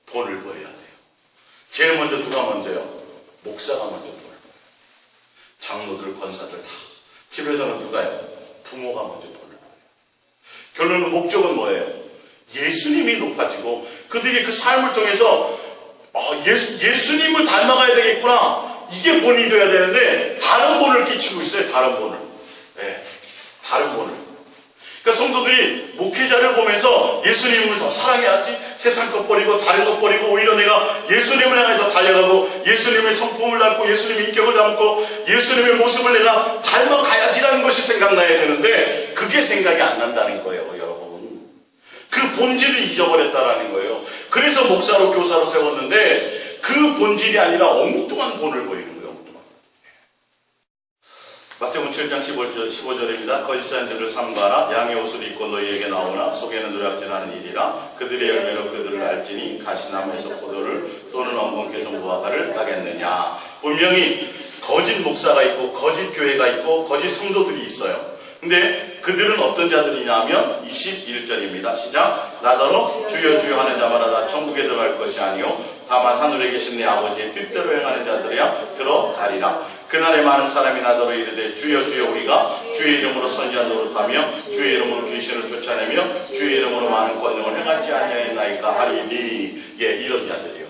본을 보여야 돼요. 제일 먼저 누가 먼저요? 목사가 먼저 본을 보여요. 장로들, 권사들 다. 집에서는 누가요? 부모가 먼저 본을 보여요. 결론은 목적은 뭐예요? 예수님이 높아지고 그들이 그 삶을 통해서 예수님을 닮아가야 되겠구나. 이게 본이 되어야 되는데 다른 본을 끼치고 있어요. 다른 본을. 네, 다른 본을. 그러니까 성도들이 목회자를 보면서 예수님을 더 사랑해야지, 세상 것 버리고 다른 것 버리고 오히려 내가 예수님을 향해 더 달려가고 예수님의 성품을 닮고 예수님의 인격을 닮고 예수님의 모습을 내가 닮아가야지라는 것이 생각나야 되는데 그게 생각이 안 난다는 거예요. 여러분, 그 본질을 잊어버렸다라는 거예요. 그래서 목사로 교사로 세웠는데 그 본질이 아니라 엉뚱한 본을 보이는 거예요. 마태복음 7장 15절입니다. 거짓 선지자들을 삼가라. 양의 옷을 입고 너희에게 나오나 속에는 노략질하는 일이라. 그들의 열매로 그들을 알지니 가시나무에서 포도를 또는 엉겅퀴에서 무화과를 따겠느냐. 분명히 거짓 목사가 있고 거짓 교회가 있고 거짓 성도들이 있어요. 근데 그들은 어떤 자들이냐면 21절입니다. 시작. 나더러 주여 주여 하는 자마다 다 천국에 들어갈 것이 아니요 다만 하늘에 계신 내 아버지의 뜻대로 행하는 자들이야 들어가리라. 그날에 많은 사람이 나더러 이르되 주여 주여 우리가 주의 이름으로 선지자 노릇하며 주의 이름으로 귀신을 쫓아내며 주의 이름으로 많은 권능을 행하지 아니하였나이까 하리니. 예, 이런 자들이요.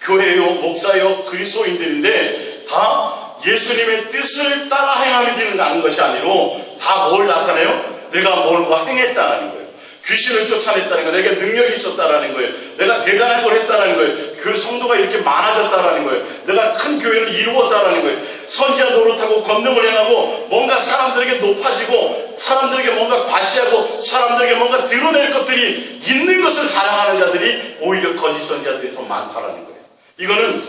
교회요, 목사요, 그리스도인들인데 다 예수님의 뜻을 따라 행하는 것이 아니로 다 뭘 나타내요? 내가 뭘 행했다는 거예요. 귀신을 쫓아냈다는 거예요. 내게 능력이 있었다는 거예요. 내가 대단한 걸 했다는 거예요. 교회 성도가 이렇게 많아졌다는 거예요. 내가 큰 교회를 이루었다는 거예요. 선지자 노릇하고 권능을 행하고 뭔가 사람들에게 높아지고 사람들에게 뭔가 과시하고 사람들에게 뭔가 드러낼 것들이 있는 것을 자랑하는 자들이 오히려 거짓 선지자들이 더 많다라는 거예요. 이거는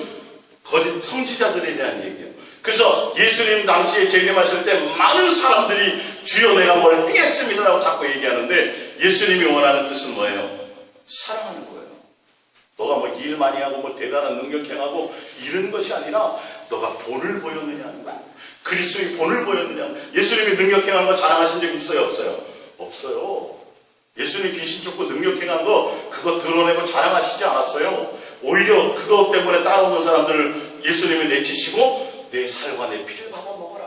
거짓 성지자들에 대한 얘기예요. 그래서 예수님 당시에 재림하실 때 많은 사람들이 주여 내가 뭘 행했습니다라고 자꾸 얘기하는데 예수님이 원하는 뜻은 뭐예요? 사랑하는 거예요. 너가 뭐 일 많이 하고 뭐 대단한 능력 행하고 이런 것이 아니라 너가 본을 보였느냐 하는 거야. 그리스도의 본을 보였느냐. 예수님이 능력 행한 거 자랑하신 적 있어요? 없어요? 없어요. 예수님 귀신 쫓고 능력 행한 거 그거 드러내고 자랑하시지 않았어요. 오히려 그것 때문에 따라오는 사람들을 예수님이 내치시고 내 살과 내 피를 받아 먹어라.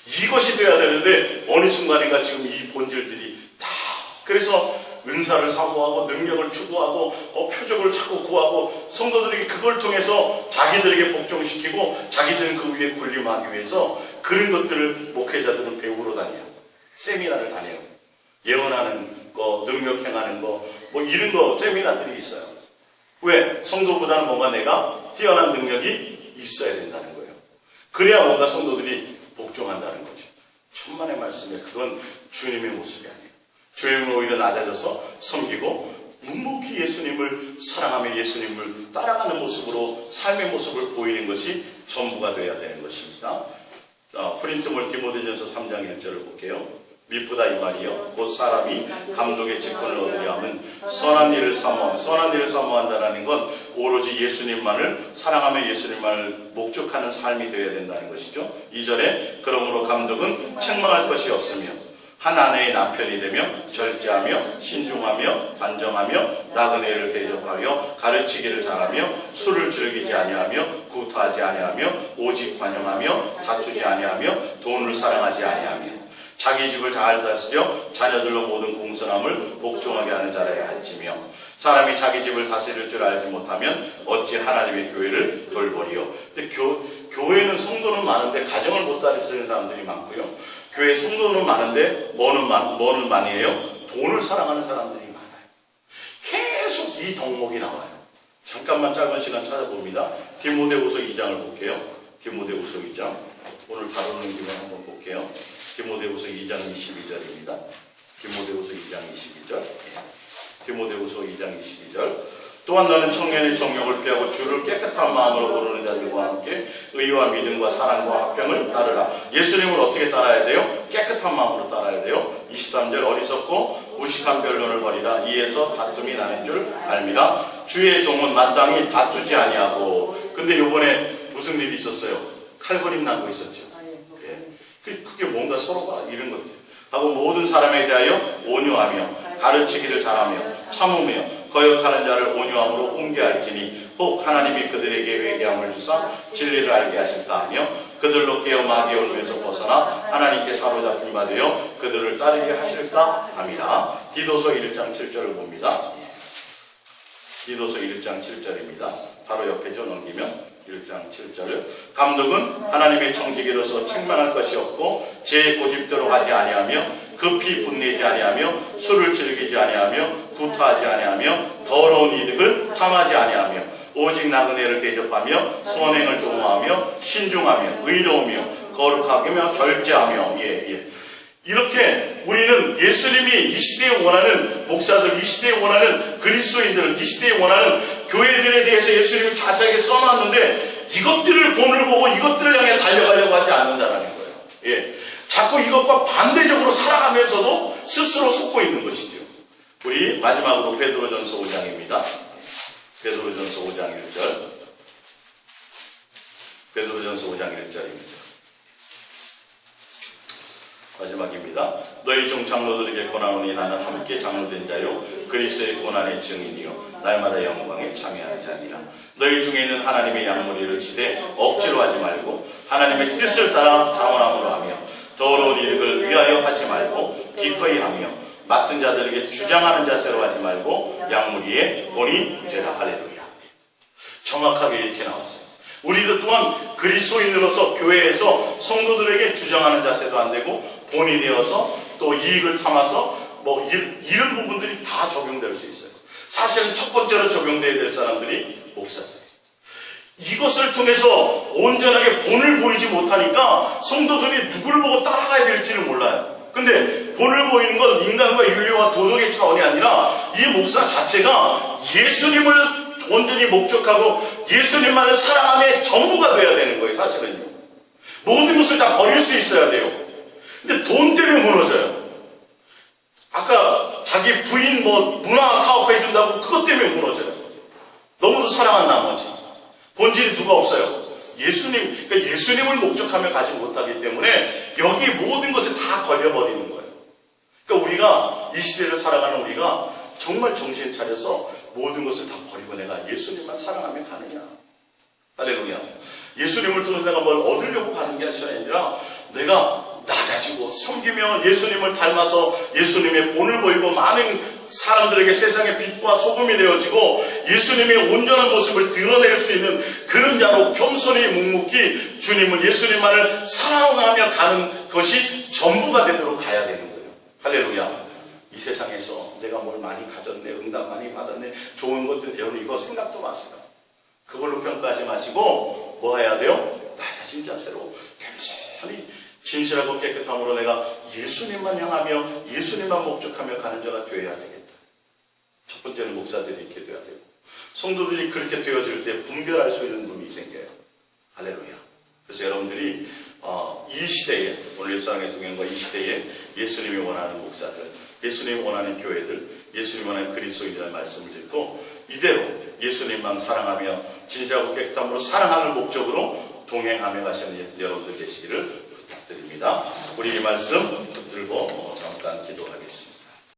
이것이 돼야 되는데 어느 순간인가 지금 이 본질들이 다 그래서 은사를 사모하고 능력을 추구하고 표적을 찾고 구하고 성도들에게 그걸 통해서 자기들에게 복종시키고 자기들은 그 위에 군림하기 위해서 그런 것들을 목회자들은 배우러 다녀요. 세미나를 다녀요. 예언하는 거, 능력 행하는 거, 뭐 이런 거 세미나들이 있어요. 왜? 성도보다는 뭔가 내가 뛰어난 능력이 있어야 된다는 거예요. 그래야 뭔가 성도들이 복종한다는 거죠. 천만의 말씀에 그건 주님의 모습이 아니에요. 주님은 오히려 낮아져서 섬기고 묵묵히 예수님을 사랑하며 예수님을 따라가는 모습으로 삶의 모습을 보이는 것이 전부가 되어야 되는 것입니다. 프린트몰 디모데전서 3장 1절을 볼게요. 미쁘다 이 말이요 곧 사람이 감독의 직분을 얻으려 하면 선한 일을 사모한다는 건 오로지 예수님만을 사랑하며 예수님만을 목적하는 삶이 되어야 된다는 것이죠. 2절에 그러므로 감독은 책망할 것이 없으며 한 아내의 남편이 되며 절제하며 신중하며 단정하며 나그네를 대접하여 가르치기를 잘하며 술을 즐기지 아니하며 구토하지 아니하며 오직 관용하며 다투지 아니하며 돈을 사랑하지 아니하며 자기 집을 잘 다스려 자녀들로 모든 공손함을 복종하게 하는 자라야 할지며 사람이 자기 집을 다스릴 줄 알지 못하면 어찌 하나님의 교회를 돌보리요. 근데 교회는 성도는 많은데 가정을 못 다스리는 사람들이 많고요. 교회 성도는 많은데 뭐는 많이 해요? 돈을 사랑하는 사람들이 많아요. 계속 이 덕목이 나와요. 잠깐만 짧은 시간 찾아봅니다. 디모데후서 2장을 볼게요. 디모데후서 2장 오늘 다루는 김에 한번 볼게요. 디모데후서 2장 22절입니다. 디모데후서 2장 22절. 디모데후서 2장 22절. 또한 너는 청년의 정욕을 피하고 주를 깨끗한 마음으로 부르는 자들과 함께 의와 믿음과 사랑과 화평을 따르라. 예수님을 어떻게 따라야 돼요? 깨끗한 마음으로 따라야 돼요. 23절 어리석고 무식한 변론을 버리라. 이에서 다툼이 나는 줄 알미라. 주의 종은 마땅히 다투지 아니하고. 근데 요번에 무슨 일이 있었어요? 칼거림 나고 있었죠. 그게 뭔가 서로가 이런 거죠. 하고 모든 사람에 대하여 온유하며 가르치기를 잘하며 참으며 거역하는 자를 온유함으로 훈계할지니 혹 하나님이 그들에게 회개함을 주사 진리를 알게 하실까 하며 그들로 깨어 마귀의 올무에서 벗어나 하나님께 사로잡힌 바 되어 그들을 따르게 하실까 함이라. 디도서 1장 7절을 봅니다. 디도서 1장 7절입니다. 바로 옆에 좀 넘기면 1장 7절을 감독은 하나님의 청지기로서 책망할 것이 없고 제 고집대로 하지 아니하며 급히 분내지 아니하며 술을 즐기지 아니하며 구타하지 아니하며 더러운 이득을 탐하지 아니하며 오직 나그네를 대접하며 선행을 좋아하며 신중하며 의로우며 거룩하며 절제하며 이렇게 우리는 예수님이 이 시대에 원하는 목사들, 이 시대에 원하는 그리스도인들, 이 시대에 원하는 교회들에 대해서 예수님이 자세하게 써놨는데 이것들을 본을 보고 이것들을 향해 달려가려고 하지 않는다는 거예요. 자꾸 이것과 반대적으로 살아가면서도 스스로 속고 있는 것이죠. 우리 마지막으로 베드로전서 5장입니다. 베드로전서 5장 1절. 베드로전서 5장 1절입니다. 마지막입니다. 너희 중 장로들에게 권하노니 나는 함께 장로된 자요 그리스도의 고난의 증인이요 날마다 영광에 참여하는 자니라. 너희 중에 있는 하나님의 양무리를 지되 억지로 하지 말고 하나님의 뜻을 따라 자원함으로 하며 더러운 이득을 위하여 하지 말고 기꺼이 하며 맡은 자들에게 주장하는 자세로 하지 말고 양무리의 본이 되라. 할렐루야. 정확하게 이렇게 나왔어요. 우리도 또한 그리스도인으로서 교회에서 성도들에게 주장하는 자세도 안 되고 본이 되어서 또 이익을 담아서 이런 부분들이 다 적용될 수 있어요. 사실은 첫 번째로 적용돼야 될 사람들이 목사들. 이것을 통해서 온전하게 본을 보이지 못하니까 성도들이 누구를 보고 따라가야 될지를 몰라요. 근데 본을 보이는 건 인간과 윤리와 도덕의 차원이 아니라 이 목사 자체가 예수님을 온전히 목적하고 예수님만을 사랑함의 전부가 돼야 되는 거예요. 사실은요. 모든 것을 다 버릴 수 있어야 돼요. 근데 돈 때문에 무너져요. 아까 자기 부인 문화 사업해준다고 그것 때문에 무너져요. 너무도 사랑한 나머지 본질이 누가 없어요. 예수님, 그러니까 예수님을 목적하며 가지 못하기 때문에 여기 모든 것에 다 걸려버리는 거예요. 그러니까 우리가 이 시대를 살아가는 우리가 정말 정신 차려서 모든 것을 다 버리고 내가 예수님만 사랑하며 가느냐. 할렐루야. 예수님을 통해서 내가 뭘 얻으려고 가는 게 아니라 내가 낮아지고 섬기며 예수님을 닮아서 예수님의 본을 보이고 많은 사람들에게 세상의 빛과 소금이 되어지고 예수님의 온전한 모습을 드러낼 수 있는 그런 자로 겸손히 묵묵히 주님을 예수님만을 사랑하며 가는 것이 전부가 되도록 가야 되는 거예요. 할렐루야. 이 세상에서 내가 뭘 많이 가졌네, 응답 많이 받았네, 좋은 것들, 여러분 이거 생각도 마세요. 그걸로 평가하지 마시고 뭐 해야 돼요? 낮아진 자세로 겸손히 진실하고 깨끗함으로 내가 예수님만 향하며 예수님만 목적하며 가는 자가 되어야 되겠다. 첫 번째는 목사들이 이렇게 되어야 되고 성도들이 그렇게 되어질 때 분별할 수 있는 눈이 생겨요. 할렐루야. 그래서 여러분들이 이 시대에 오늘 예수랑의 동행과 이 시대에 예수님이 원하는 목사들, 예수님이 원하는 교회들, 예수님이 원하는 그리스도인이라는 말씀을 듣고 이대로 예수님만 사랑하며 진실하고 깨끗함으로 사랑하는 목적으로 동행하며 가시는 여러분들 계시기를 부탁드립니다. 우리 이 말씀 붙들고 잠깐 기도하겠습니다.